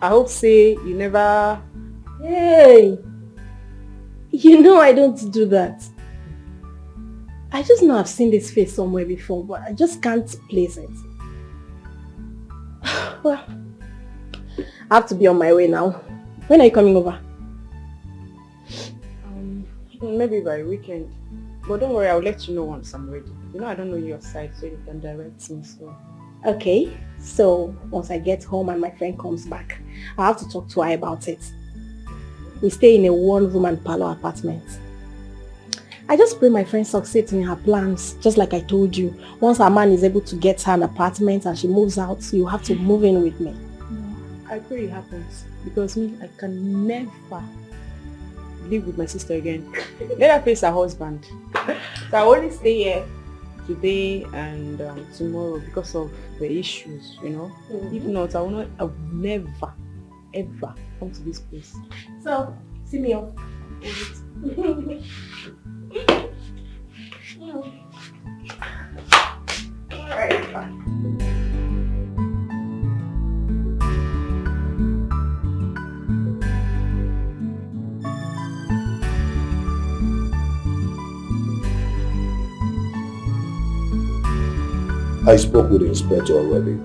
I hope say you never... Hey! You know I don't do that. I just know I've seen this face somewhere before, but I just can't place it. Well, I have to be on my way now. When are you coming over? Maybe by weekend. But don't worry, I'll let you know once I'm ready. You know I don't know your side, so you can direct me, so... Okay, so once I get home and my friend comes back, I have to talk to her about it. We stay in a one-room and parlor apartment. I just pray my friend succeeds in her plans, just like I told you. Once her man is able to get her an apartment and she moves out, you have to move in with me. No, I pray it happens. Because me, I can never live with my sister again. Let her face her husband. So I only stay here today and tomorrow because of the issues, you know. If not, I will never, ever come to this place. So, see me off. Alright, bye. I spoke with the inspector already.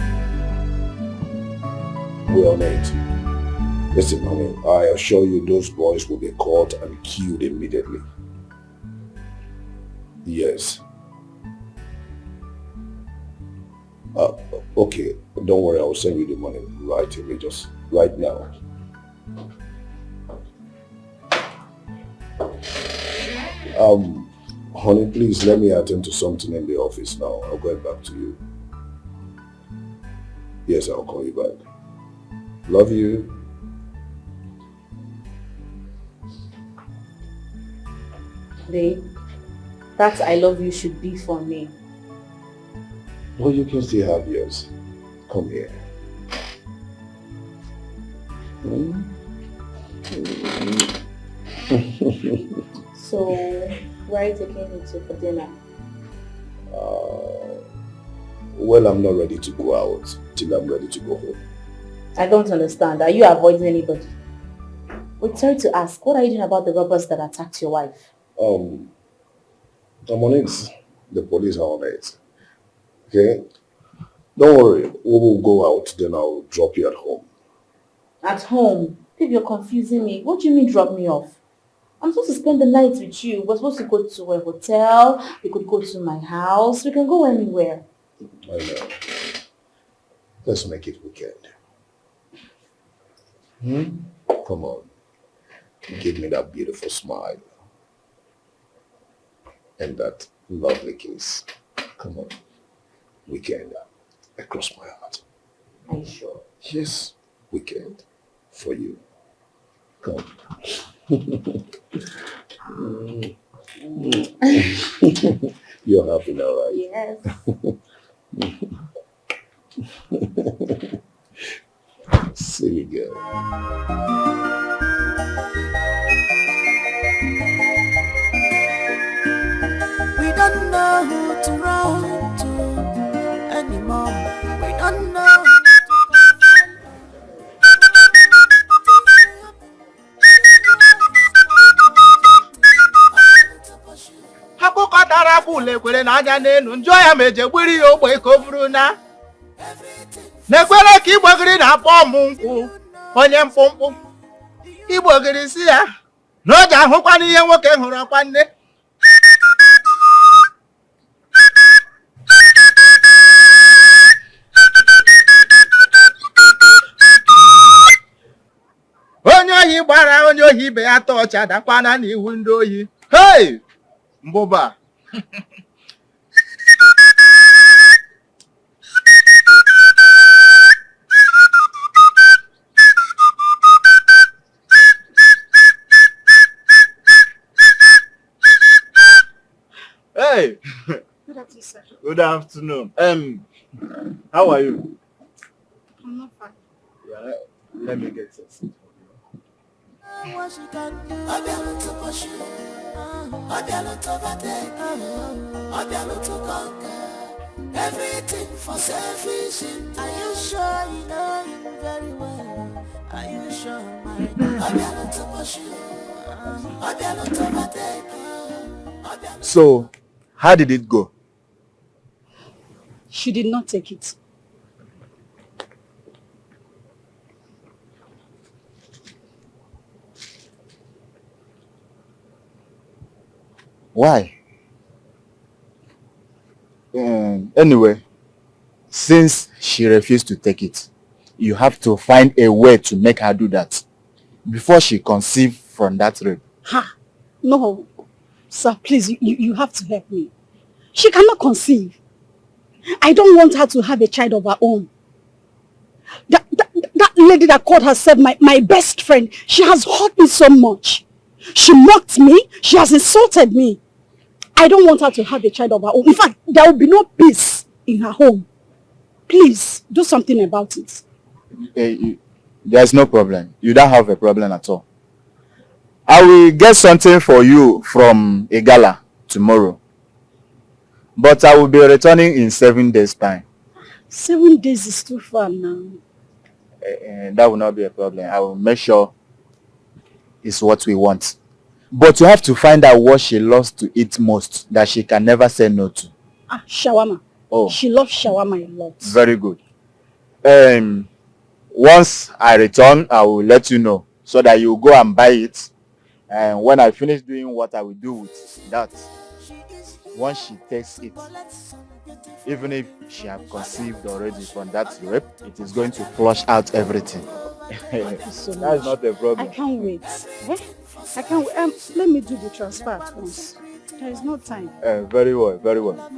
We're on it. Listen, honey, I assure you those boys will be caught and killed immediately. Yes. Okay, don't worry, I'll send you the money right away, just right now. Honey, please let me attend to something in the office now. I'll get back to you. Yes, I'll call you back. Love you. Babe, that I love you should be for me. Well, you can still have yours. Come here. So, where are you taking me to for dinner? Well, I'm not ready to go out till I'm ready to go home. I don't understand. Are you avoiding anybody? Wait, sorry to ask, what are you doing about the robbers that attacked your wife? I'm on it. The police are on it. Okay? Don't worry. We will go out, then I'll drop you at home. At home? Babe, you're confusing me. What do you mean drop me off? I'm supposed to spend the night with you. We're supposed to go to a hotel. We could go to my house. We can go anywhere. I know. Let's make it weekend. Come on. Give me that beautiful smile. And that lovely kiss. Come on. Weekend. Across my heart. Are you sure? Yes. Weekend. For you. Come. You're happy now, right? Yes. Silly girl. We don't know who to run to anymore. We don't know who akụkọ tara bụla ekwere na anya n'elu njọ ya ma eje gbiri ya ogbe ka o buru na n'ekwere ka igbogiri na-akpọ ọmụ nkwụ onye mkpụmkpụ igbogiri si ya na o ji ahụkwana ihe nwoke hụrụ ọkwa nne onye ohi gbara onye ohi ibe ya tọọcha dakwana n'ihu ndị ohi. Hey! Mbụba. sir. Good afternoon. How are you? I'm not fine. Yeah, let me get your seat for you. What she can do, obio to push you, obio to overtake, obio to conquer. Everything for selfish. Are you sure you know him very well? Are you sure, my obio to push you, obio to overtake. So, how did it go? She did not take it. Why? Anyway, since she refused to take it, you have to find a way to make her do that before she conceive from that rape. Ha! No. Sir, please, you have to help me. She cannot conceive. I don't want her to have a child of her own. That lady that called herself my best friend, she has hurt me so much. She mocked me. She has insulted me. I don't want her to have a child of her own. In fact, there will be no peace in her home. Please, do something about it. There's no problem. You don't have a problem at all. I will get something for you from a gala tomorrow. But I will be returning in 7 days' time. 7 days is too far now. That will not be a problem. I will make sure it's what we want. But you have to find out what she loves to eat most that she can never say no to. Shawarma. Oh. She loves shawarma a lot. Very good. Once I return, I will let you know so that you go and buy it. And when I finish doing what I will do with that, once she takes it, even if she has conceived already from that rape, it is going to flush out everything. So that is not a problem. I can't wait. I can't wait. Let me do the transfer at once. There is no time. Very well, very well.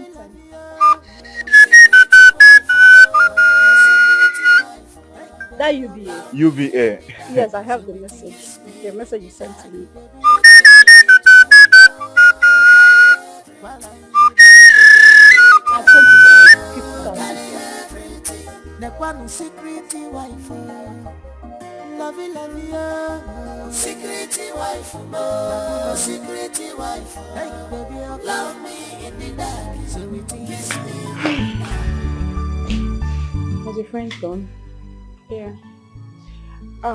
That UBA. UBA. Yes, I have the message. The message you sent to me. I sent it to 50,000. The one secret wife, lovey, secret wife, secret wife, hey baby, love me in the dark, so it kiss me. Was your friend gone? Yeah. I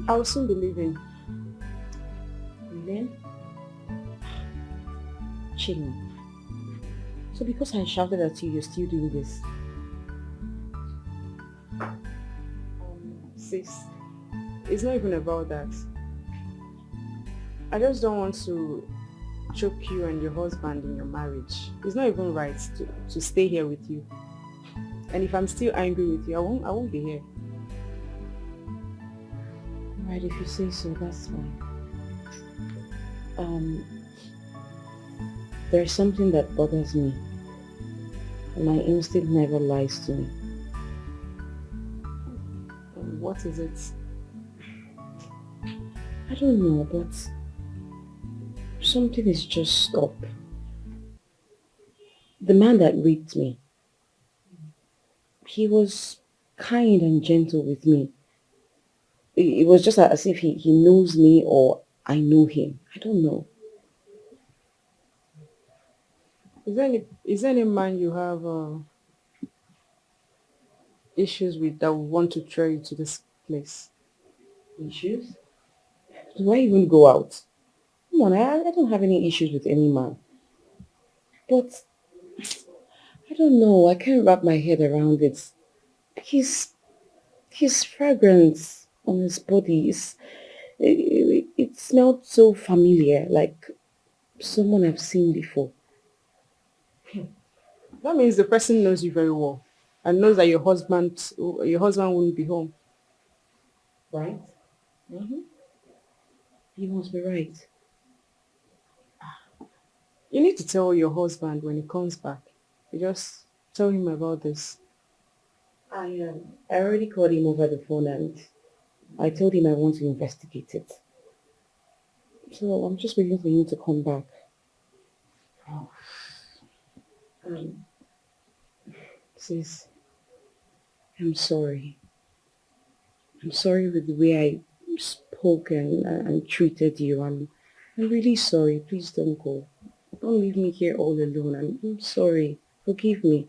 will soon be leaving. Then, chilling. So because I shouted at you, you're still doing this? Sis, it's not even about that. I just don't want to choke you and your husband in your marriage. It's not even right to stay here with you. And if I'm still angry with you, I won't be here. Right, if you say so, that's fine. There's something that bothers me. My instinct never lies to me. What is it? I don't know, but something is just up. The man that raped me, he was kind and gentle with me. It was just as if he knows me or I know him. I don't know. Is there any man you have issues with that would want to throw you to this place? Issues? Do I even go out? Come on, I don't have any issues with any man. But I don't know, I can't wrap my head around it. His fragrance on his body, it smelled so familiar, like someone I've seen before. That means the person knows you very well and knows that your husband wouldn't be home. Right? Mm-hmm. You must be right. You need to tell your husband when he comes back. You just tell him about this. I already called him over the phone and I told him I want to investigate it. So I'm just waiting for him to come back. Oh. Sis, I'm sorry. I'm sorry with the way I spoke and treated you. I'm really sorry. Please don't go. Don't leave me here all alone. I'm sorry. Forgive me.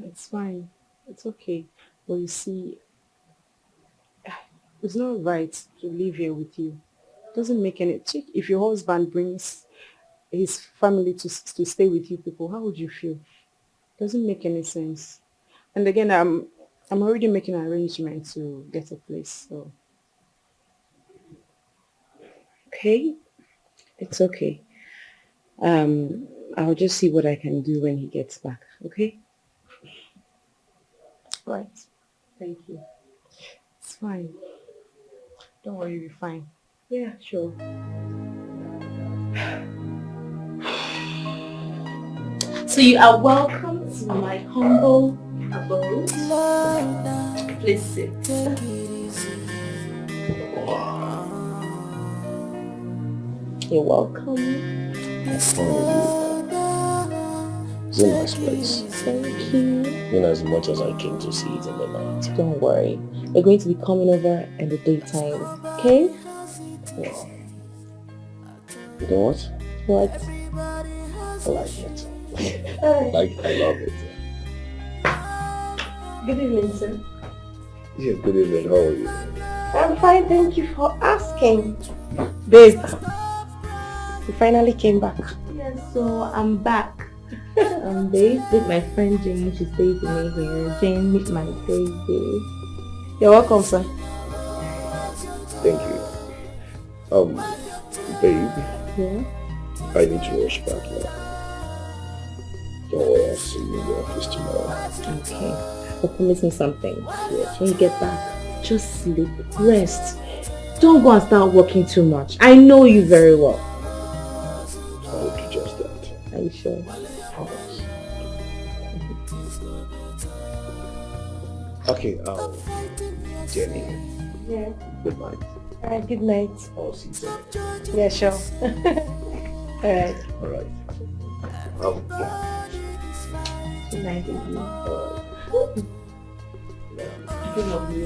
It's fine. It's okay. But you see, it's not right to live here with you. It doesn't make any... If your husband brings his family to stay with you people, how would you feel? It doesn't make any sense. And again, I'm already making an arrangement to get a place, so... Okay? It's okay. I'll just see what I can do when he gets back, okay? Right. Thank you. It's fine. Don't worry, you'll be fine. Yeah, sure. So you are welcome to my humble abode. Please sit. You're welcome. It's a nice place. Thank you. In as much as I came to see it in the night. Don't worry. We're going to be coming over in the daytime. Okay? Wow. You know what? What? I like it. I love it. Good evening, sir. Yeah, good evening. How are you? I'm fine, thank you for asking. Babe, you finally came back. Yes, so I'm back. Babe, with my friend Jane. She stays with me here. Jane, meet my baby. You're welcome, sir. Thank you. Babe. Yeah? I need to rush back now. Don't worry, I'll see you in the office tomorrow. Okay. But promise me something. When you get back, just sleep, rest. Don't go and start working too much. I know you very well. I'll do just that. Are you sure? Okay, Jenny. Yeah. Good night. Alright, good night. I'll see you soon. Yeah, sure. Alright. Alright. Good night, baby. Alright. Think of me.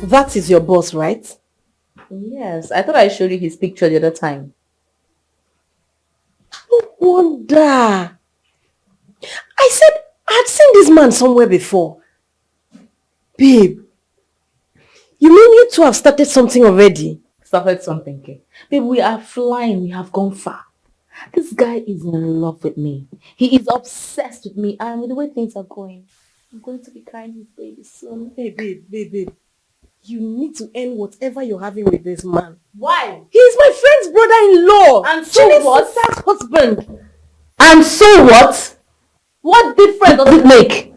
That is your boss, right? Yes, I thought I showed you his picture the other time. No wonder. I said I'd seen this man somewhere before. Babe, you mean you two have started something already? Started something, okay? Babe, we are flying. We have gone far. This guy is in love with me. He is obsessed with me, and with the way things are going, I'm going to be carrying his baby soon. Hey, babe. You need to end whatever you're having with this man. Why? He's my friend's brother-in-law. And so Jenny's what? sister's husband. And so what? What difference does it make?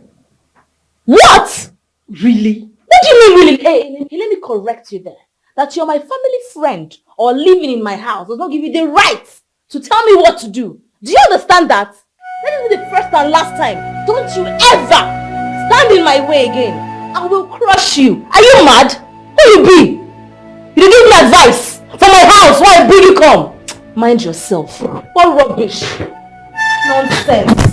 What? Really? What do you mean really? Hey, let me correct you there. That you're my family friend or living in my house does not give you the right to tell me what to do. Do you understand that? Let it be the first and last time. Don't you ever stand in my way again. I will crush you. Are you mad? Who you be? You give me advice from my house why I bring you come. Mind yourself. What rubbish. Nonsense.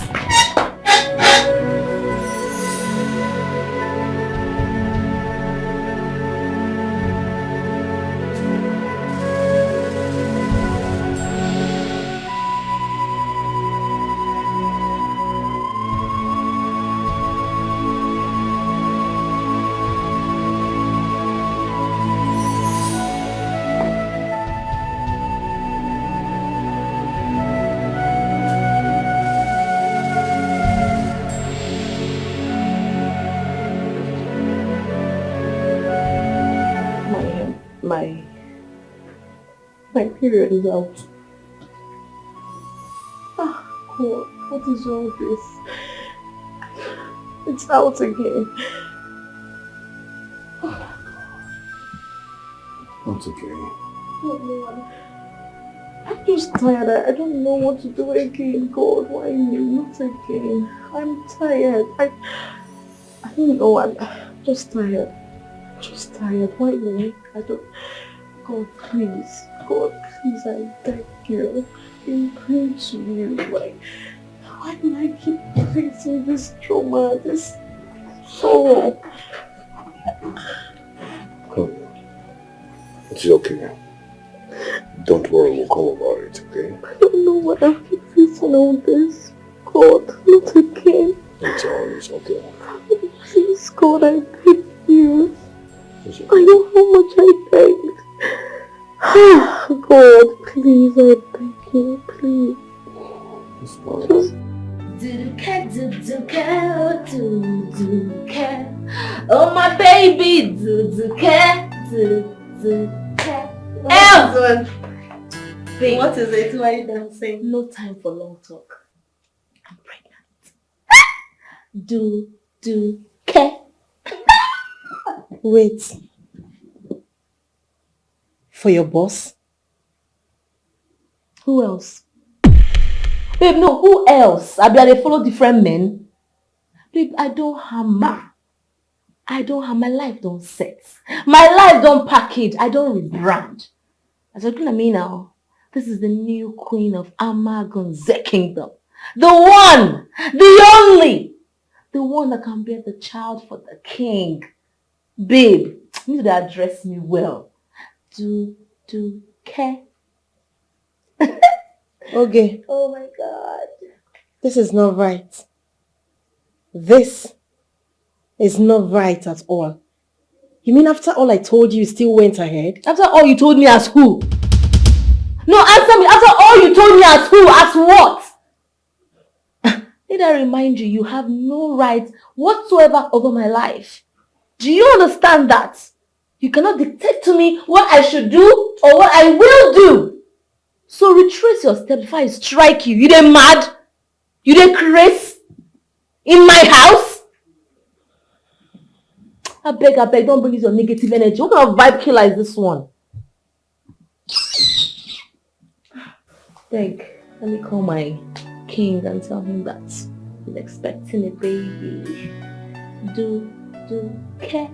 My period is out. Ah, God, what is all this? It's out again. That's okay. Oh, Lord. I'm just tired. I don't know what to do again. God, why me? Not again. I'm tired. I don't know. I'm Just tired. Just tired. Why me? I don't... God, please. God, please, I beg you. I'm praying to you. Why do I keep facing this trauma, this sorrow? Come. It's okay. Don't worry, we'll come about it, okay? I don't know why I keep facing all this. God, not again. It's okay. Please, God, I beg you. I know how much I begged. God, please, I beg you, please. Just... Oh my baby, Babe, what is it? Why are you dancing? No time for long talk. I'm pregnant. Care. Wait. For your boss? Who else? Babe, no, who else? They follow different men. Babe, I don't hammer. My life don't set. My life don't package. I don't rebrand. As you're looking at me now, this is the new queen of Amagonze Kingdom. The one, the only, the one that can bear the child for the king. Babe, you need to address me well. Care. Okay. Oh my God. This is not right. This is not right at all. You mean after all I told you, you still went ahead? After all you told me as who? No, answer me. After all you told me as who? As what? Did I remind you, you have no right whatsoever over my life. Do you understand that? You cannot dictate to me what I should do or what I will do. So retrace your steps before I strike you. You dey mad? You dey crazy? In my house? I beg, don't bring your negative energy. What kind of vibe killer is this one? Beg, let me call my king and tell him that he's expecting a baby. Care.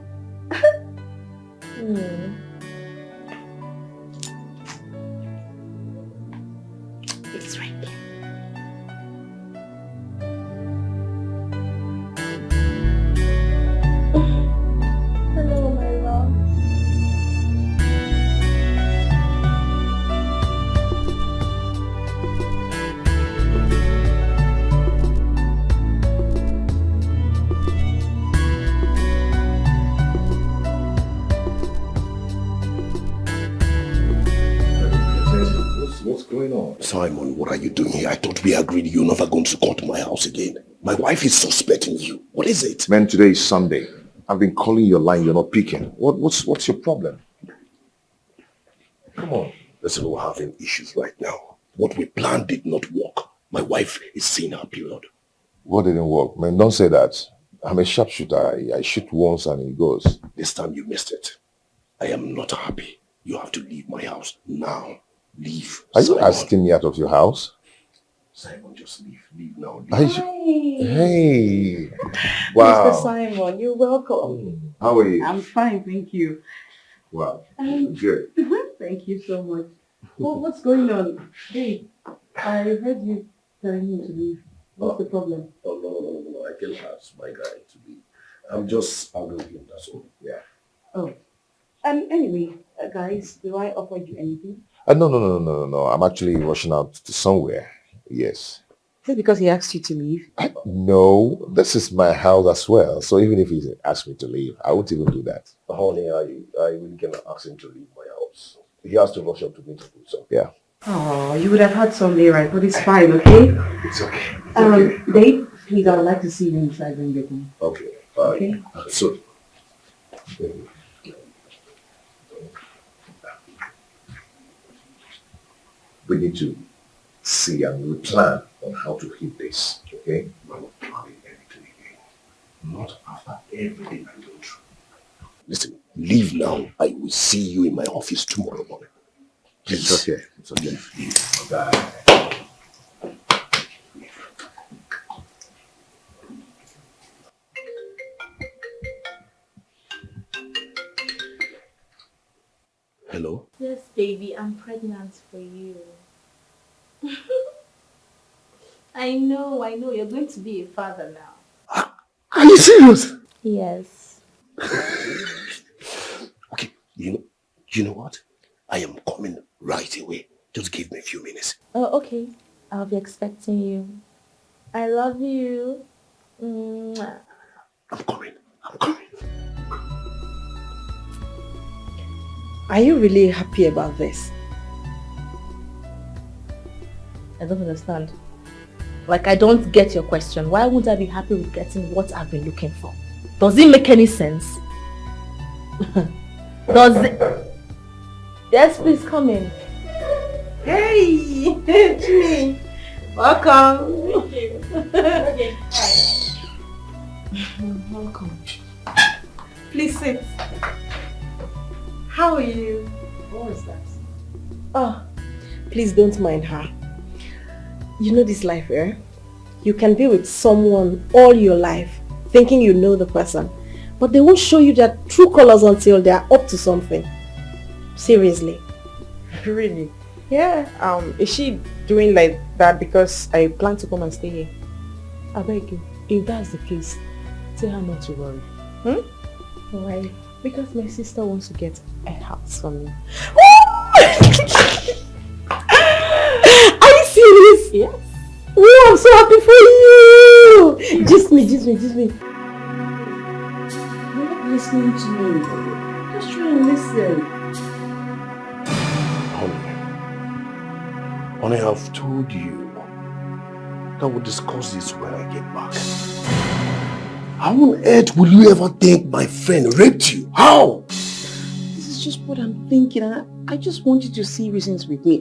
It's right there. Hello, my love. What's going on? Simon, what are you doing here? I thought we agreed you're never going to come to my house again. My wife is suspecting you. What is it? Man, today is Sunday. I've been calling your line, you're not picking. What's your problem? Come on. Listen, we're having issues right now. What we planned did not work. My wife is seeing her period. What didn't work? Man, don't say that. I'm a sharpshooter. I shoot once and it goes. This time you missed it. I am not happy. You have to leave my house now. Leave. Are Simon. you asking me out of your house? Simon, just leave. Leave now. Leave. Hey. Wow. Mr. Simon, you're welcome. How are you? I'm fine, thank you. Wow. Good. Thank you so much. What's going on? Hey, I heard you telling him to leave. What's the problem? Oh, no. I can ask my guy to leave. I'm just angry with him, that's all. Yeah. Oh. Anyway, guys, do I offer you anything? No. I'm actually rushing out to somewhere. Yes. Is it because he asked you to leave? No, this is my house as well. So even if he asked me to leave, I won't even do that. Honey, I really cannot ask him to leave my house. He has to rush up to meet me. So yeah. Oh, you would have had Sunday, right? But it's fine, okay? It's okay. Dave, please, I would like to see you inside when you get home. Okay. Okay. So, we need to see and we plan on how to hit this, okay? We're not planning anything again. Not after everything I go through. Listen, leave now. I will see you in my office tomorrow morning. Please. It's okay. It's okay. Leave. Bye. baby, I'm pregnant for you. I know, you're going to be a father now. Are you serious? Yes. Okay, you know what? I am coming right away. Just give me a few minutes. Oh, okay. I'll be expecting you. I love you. Mwah. I'm coming. I'm coming. Are you really happy about this? I don't understand. Like, I don't get your question. Why would I be happy with getting what I've been looking for? Does it make any sense? Does it? Yes, please come in. Hey, Jimmy. Welcome. Thank you. Okay. Welcome. Please sit. How are you? What was that? Oh, please don't mind her. You know this life, eh? You can be with someone all your life, thinking you know the person, but they won't show you their true colors until they are up to something. Seriously. Really? Yeah. Is she doing like that because I plan to come and stay here? I beg you, if that's the case, tell her not to worry. Why? Because my sister wants to get a house for me. Are you serious? Yes. Oh, I'm so happy for you! Just me. You're not listening to me. Just try and listen. Honey, I've told you that we'll discuss this when I get back. How on earth will you ever think my friend raped you? How? This is just what I'm thinking, and I just want you to see reasons with me.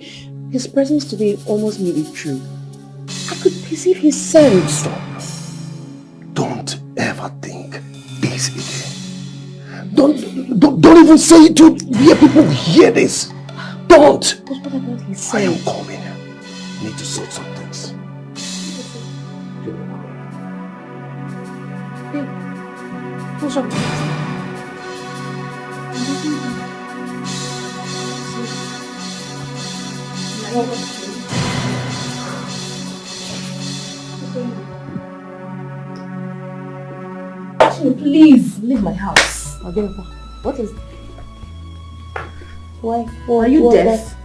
His presence today almost made it true. I could perceive his scent. Stop. Don't ever think this again. Don't even say it to where people hear this. Don't. But what about his I am scent? coming. I need to sort some things. What's up? Please leave my house. What is? Why? Are you deaf?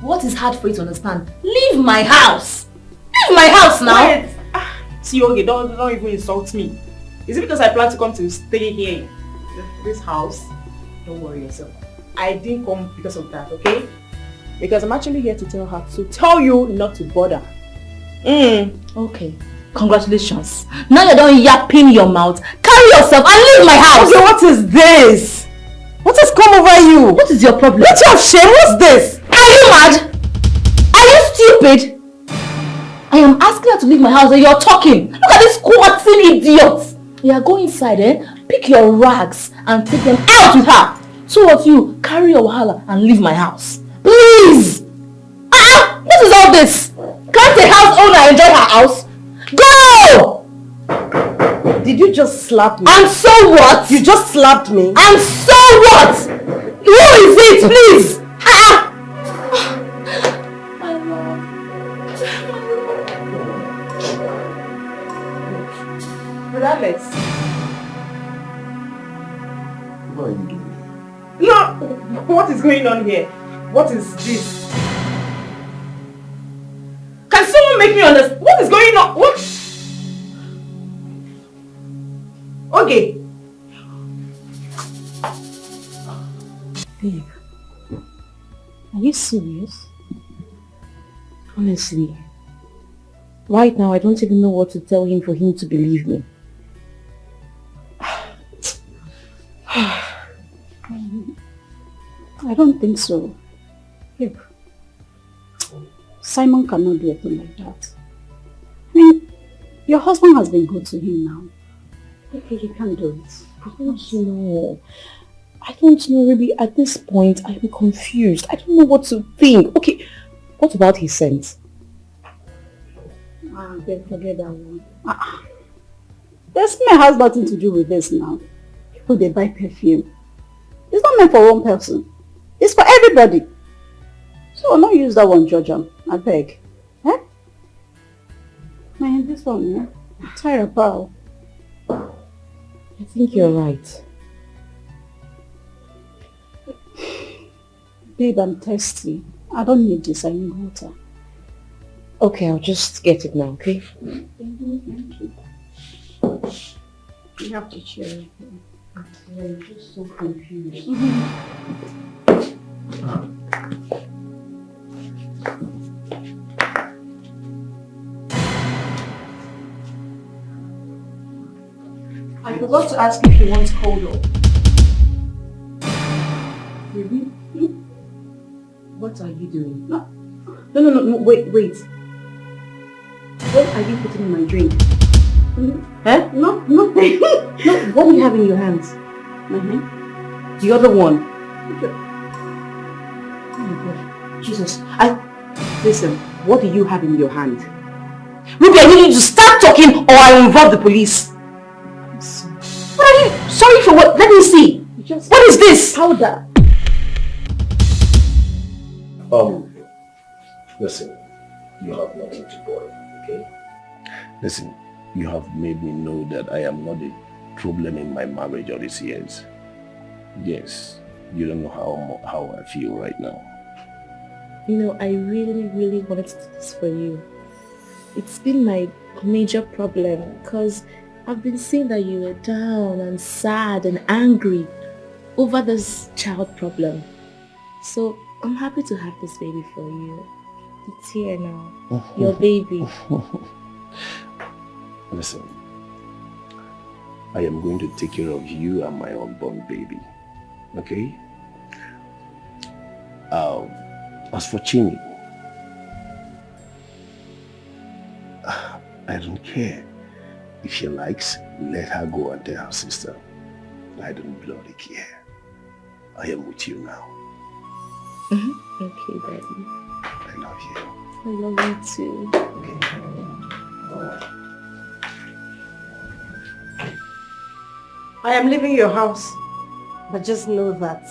What is hard for you to understand? Leave my house. Leave my house now. Wait. See, okay, don't even insult me. Is it because I plan to come to stay here in this house? Don't worry yourself. I didn't come because of that, okay? Because I'm actually here to tell you not to bother. Okay. Congratulations. Now you're done yapping your mouth. Carry yourself and leave my house. Okay, what is this? What has come over you? What is your problem? Don't you have shame? What's this? Are you mad? Are you stupid? I am asking her to leave my house and you're talking. Look at this squatting idiot. Yeah, go inside, pick your rags and take them out with her. So of you, carry your wahala and leave my house. Please! What is all this? Can't a house owner enjoy her house? Go! Did you just slap me? And so what? You just slapped me. And so what? Who is it, please? My love. But Alex. What are you doing? No! What is going on here? What is this? Can someone make me understand? What is going on? What? Okay. Babe, are you serious? Honestly, right now I don't even know what to tell him for him to believe me. I don't think so. Babe, Simon cannot do a thing like that. I mean, your husband has been good to him now. He can't do it. I don't know. I don't know, really. At this point, I'm confused. I don't know what to think. Okay, what about his scent? Babe, forget that one. Their smell has nothing to do with this now. People, they buy perfume. It's not meant for one person. It's for everybody. So I'll not use that one, Georgia. I beg. Eh? Man, this one, yeah? I'm tired, pal. I think you're right. Babe, I'm thirsty. I don't need this. I need water. Okay, I'll just get it now, okay? Thank you. You have to cheer. I'm just so confused. I forgot to ask if you want cold or... Baby? What are you doing? No, wait. What are you putting in my drink? Huh? No, nothing. No, what do you have in your hands? The other one. Oh my God. Jesus. Listen, what do you have in your hand? Ruby, I need you to start talking or I will involve the police. I'm sorry. What are you? Sorry for what? Let me see. What is this? Powder. Listen, you have nothing to worry, okay? Listen, you have made me know that I am not a problem in my marriage all these years. Yes, you don't know how I feel right now. You know, I really wanted to do this for you. It's been my major problem because I've been seeing that you were down and sad and angry over this child problem. So I'm happy to have this baby for you. It's here now. Your baby. Listen, I am going to take care of you and my unborn baby. Okay? As for Chini, I don't care. If she likes, let her go and tell her sister. I don't bloody care. I am with you now. Okay, Daddy. I love you. I love you too. Okay. I am leaving your house, but just know that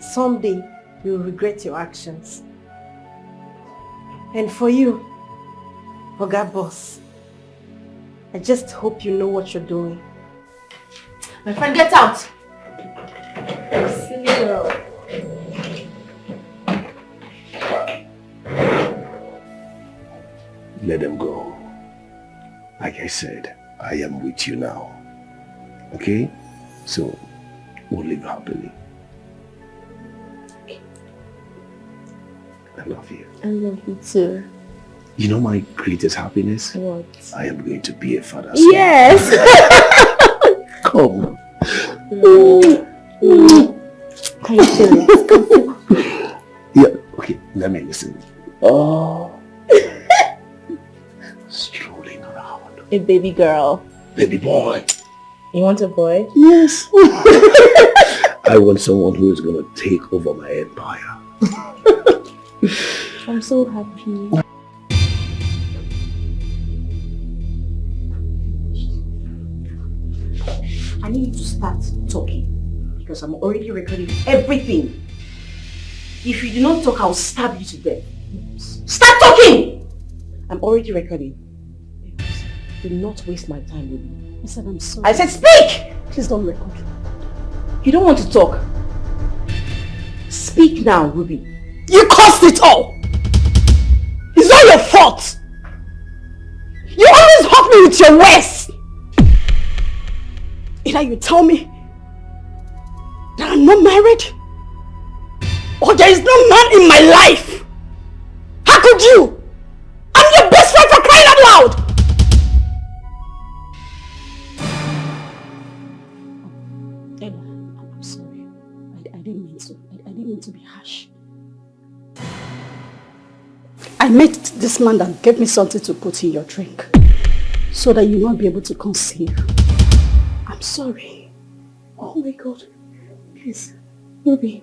someday you will regret your actions. And for you, Oga Boss, I just hope you know what you're doing. My friend, get out! Silly girl. Let them go. Like I said, I am with you now. Okay? So, we'll live happily. I love you. I love you too. You know my greatest happiness? What? I am going to be a father. Yes! Come. How you feeling? Yeah, okay, let me listen. Oh. Strolling around. A baby girl. Baby boy. You want a boy? Yes. I want someone who is going to take over my empire. I'm so happy. I need you to start talking because I'm already recording everything. If you do not talk, I'll stab you to death. Start talking! I'm already recording. Do not waste my time with me. I said I'm sorry. I said speak! Please don't record. You don't want to talk. Speak now, Ruby. You caused it all! It's all your fault! You always hurt me with your words! Either you tell me that I'm not married, or there is no man in my life! How could you? I'm your best friend for crying out loud! Ella, I'm sorry. I didn't mean to. I didn't mean to be harsh. I met this man that gave me something to put in your drink so that you won't be able to conceive. I'm sorry. Oh my God. Please, Ruby.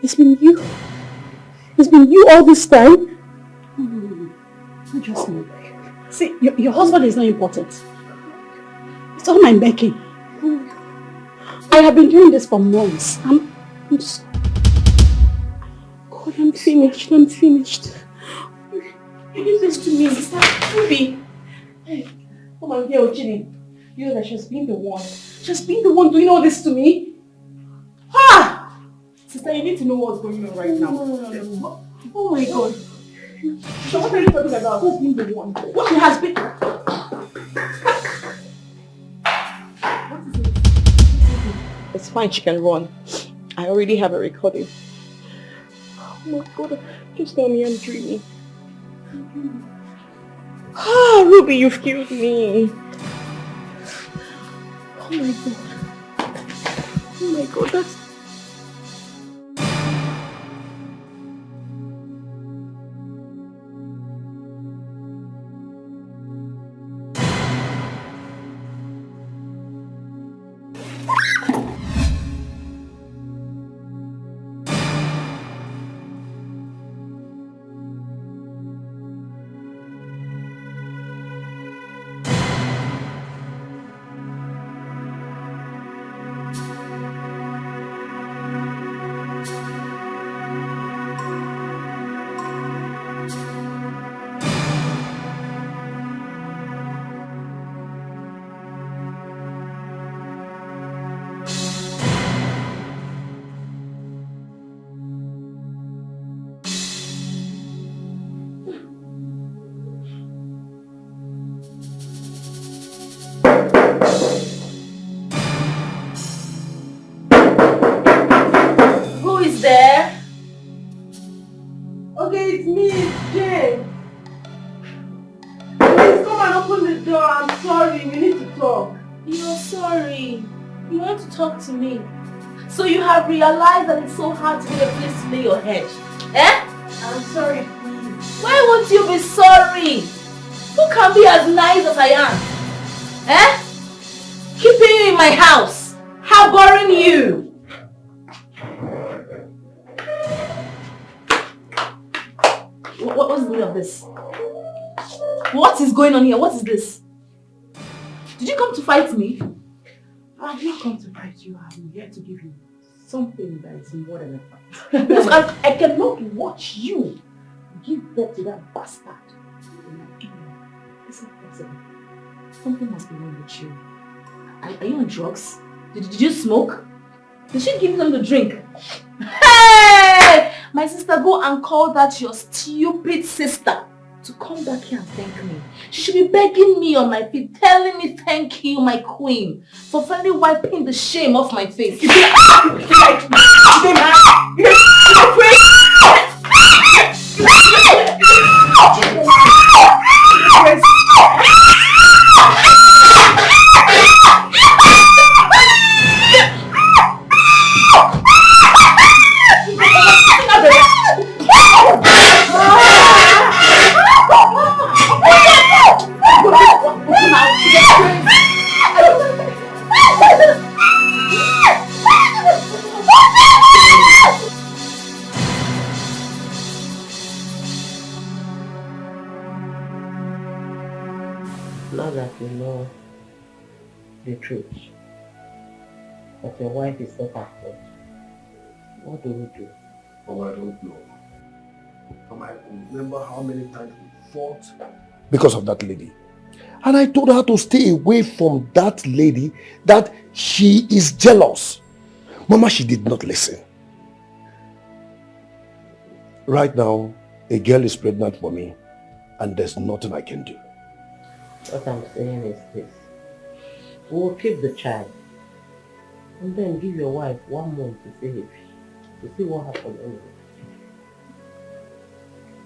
It's been you. It's been you all this time. No. Not just me. See, your husband is not important. It's all my making. I have been doing this for months. I'm sorry. God. God, I'm finished. I'm finished. You give this to me, sister. Ruby. Hey, come on here, Ojini. You know that she's been the one. She's been the one doing all this to me. Ha! Sister, you need to know what's going on right now. No. Oh my God. So what are you talking about? Who's been the one? What she has been... What is it? It's fine, she can run. I already have a recording. Oh my God, just tell me I'm dreaming. Ah, Ruby, you've killed me. Oh my God. Oh my God, that's... To me. So you have realized that it's so hard to get a place to lay your head. Eh? I'm sorry, please. Why won't you be sorry? Who can be as nice as I am? Eh? Keeping you in my house. Harboring you. What's the meaning of this? What is going on here? What is this? Did you come to fight me? I have not come to fight you. I'm here to give you something that is more than a fight. Because I cannot watch you give birth to that bastard. It's not possible. Something must be wrong with you. Are you on drugs? Did you smoke? Did she give them the drink? Hey! My sister, go and call that your stupid sister to come back here and thank me. She should be begging me on my feet, telling me thank you, my queen, for finally wiping the shame off my face. Now that you know the truth, that your wife is not at fault, what do we do? Oh, I don't know. I remember how many times we fought because of that lady. And I told her to stay away from that lady, that she is jealous. Mama, she did not listen. Right now, a girl is pregnant for me, and there's nothing I can do. What I'm saying is this. We'll keep the child, and then give your wife 1 month to see what happens anyway.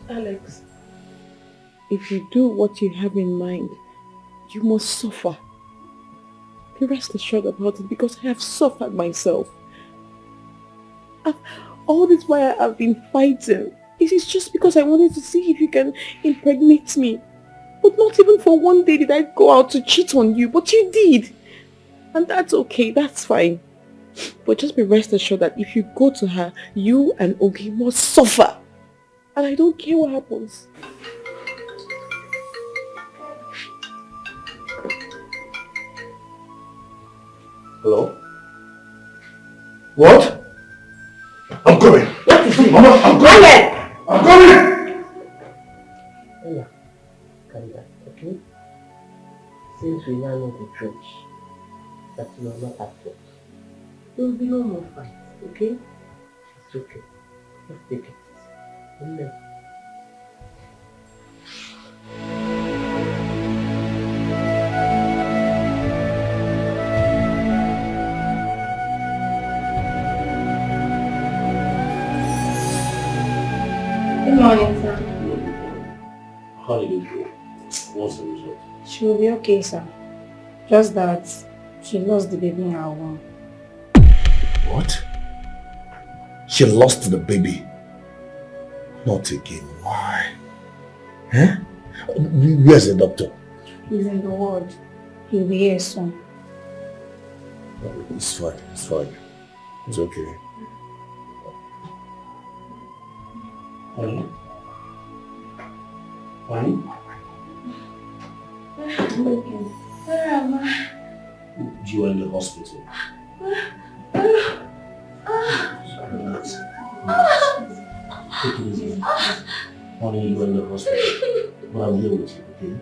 Alex, if you do what you have in mind, you must suffer. Be rest assured about it, because I have suffered myself. All this while I've been fighting. It is just because I wanted to see if you can impregnate me. But not even for one day did I go out to cheat on you, but you did. And that's okay, that's fine. But just be rest assured that if you go to her, you and Ogi must suffer. And I don't care what happens. Hello? What? I'm coming. What is Mama, I'm coming! I'm coming! Ella, calm down, okay? Since we now know the truth, that you are not at fault, there will be no more fights, okay? It's okay. Let's take it. Amen. Good morning, sir. How did it go? What's the result? She will be okay, sir. Just that she lost the baby in her womb. What? She lost the baby. Not again. Why? Huh? Where's the doctor? He's in the ward. He'll be here soon. It's fine. It's fine. It's okay. Honey? Honey? Where am I? You are in the hospital. Relax. Take it easy. Honey, you are in the hospital. But I'm here with you, okay?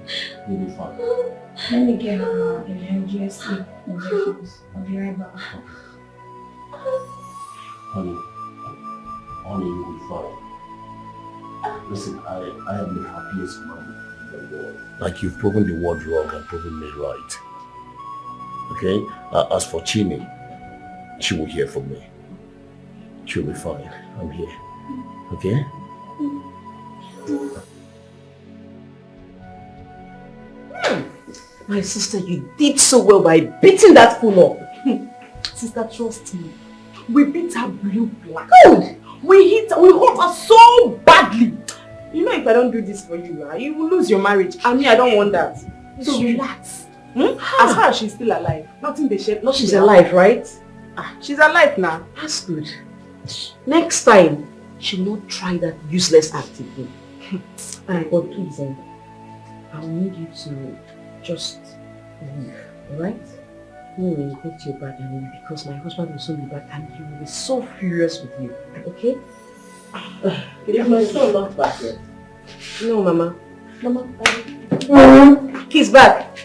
You'll be fine. Let me get her in MGSC injections. I'll be right back. Honey, you'll be fine. Listen, I am the happiest man in the world. Like you've proven the word wrong and proven me right. Okay? As for Chini, she will hear from me. She'll be fine. I'm here. Okay? My sister, you did so well by beating that fool up. Sister, trust me. We beat her blue black. Good. We hurt her so badly. You know, if I don't do this for you, you will lose your marriage. I mean, I don't want that. So relax. As far as she's still alive, nothing they shed. She's alive, right? She's alive now. That's good. Next time, she will not try that useless act again. But please, I will need you to just leave, alright? No will get you back because my husband will soon be back and he will be so furious with you, okay? Is my son not back yet? No, Mama. Mama, He's back.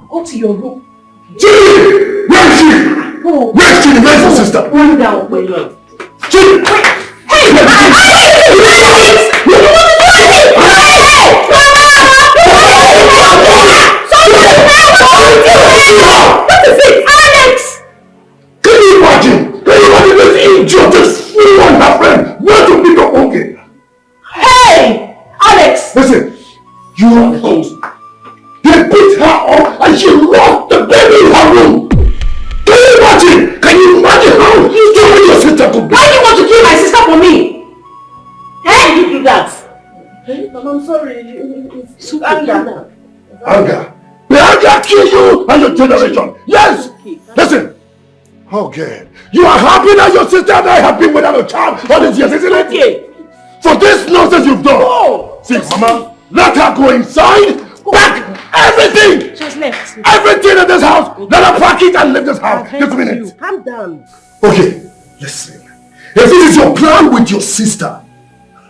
Go to your room. Chidi! Where is she? Go. Where is Chidi? Where's your sister? Run down. Wait. Chidi! What is it? Alex! Can you imagine? Can you imagine this idiot just flew on her friend? Where to pick up okay? Hey! Alex! Listen, you are close. They beat her up and she lost the baby in her room. Can you imagine? Can you imagine how stupid your sister could be? Why do you want to kill my sister for me? Hey, you do that? I'm sorry. It's anger. Anger. The anger kill you and your generation. Yes! Listen. Oh God. You are happy that your sister and I have been without a child all these years, isn't it? For this nonsense you've done. Oh. See, Mama, let her go inside. Pack everything! Just left. Everything in this house! Let her pack it and leave this house this minute! Calm down. Okay, listen. If this is your plan with your sister,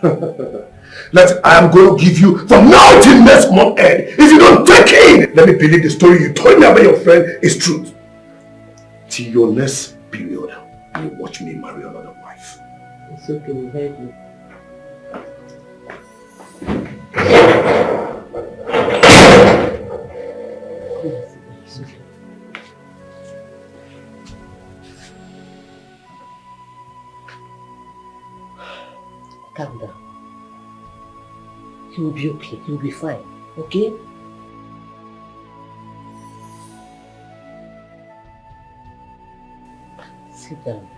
I am going to give you from now till next month end. If you don't take in, let me believe the story you told me about your friend is truth. Till your next period, you watch me marry another wife. It's okay, we heard you. Calm down. You will be okay. You will be fine. Okay? Sit down.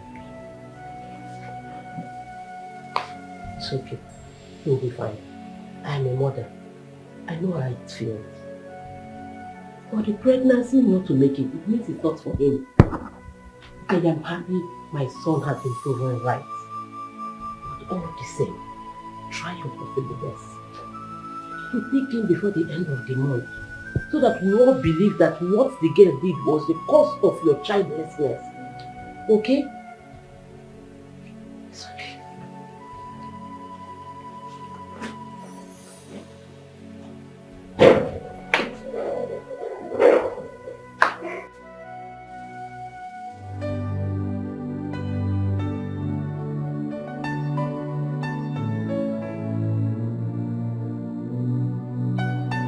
It's okay. You will be fine. I am a mother. I know how it feels. For the pregnancy not to make it means it's not for him. I am happy my son has been proven right. But all the same, try your possible best. To take him before the end of the month, so that we all believe that what the girl did was the cause of your childlessness. Okay? It's okay.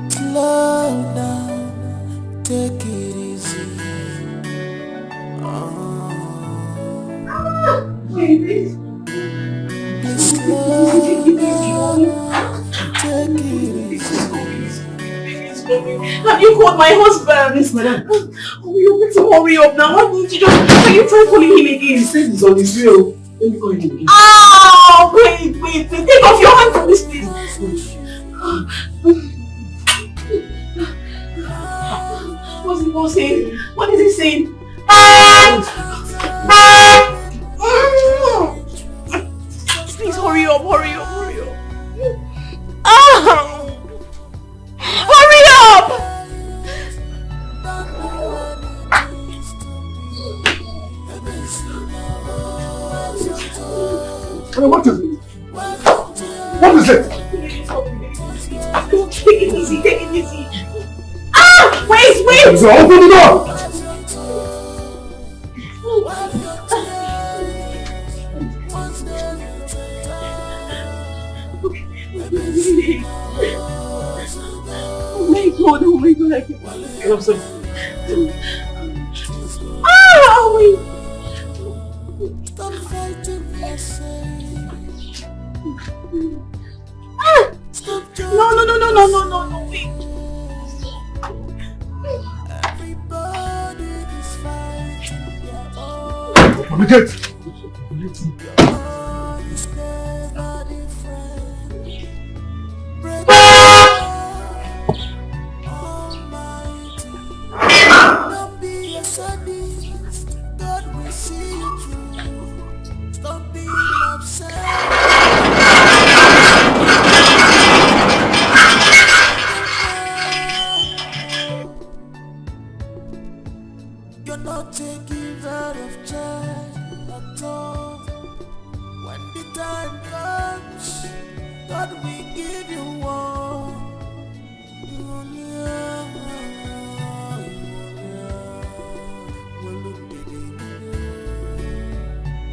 Slow down, take it easy. Please slow down, take it easy. Have you called my husband? Yes, madam. Oh, you better hurry up now. Why didn't you just... Can you try calling him again? He said he's on his way. Let me call him again. Oh, wait. Take off your hand from this, please. What's he saying? What is he saying? Please hurry up. Hurry up. What is it? What is it? Take it easy. Wait! So open the door! Oh my god, I can't. I'm sorry. Wait. Stop fighting yourself. No, wait. Everybody is fighting their own. Open the gate! God is never different. Break Almighty. Don't be a sadist. God will see you through. Stop being upset. You're not taking out of charge at all. When the time comes, God will give you one.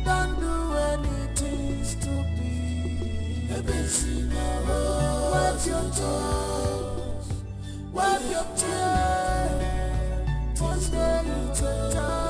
Don't do anything stupid. Wipe your tears. Wipe your tears. One day you take time.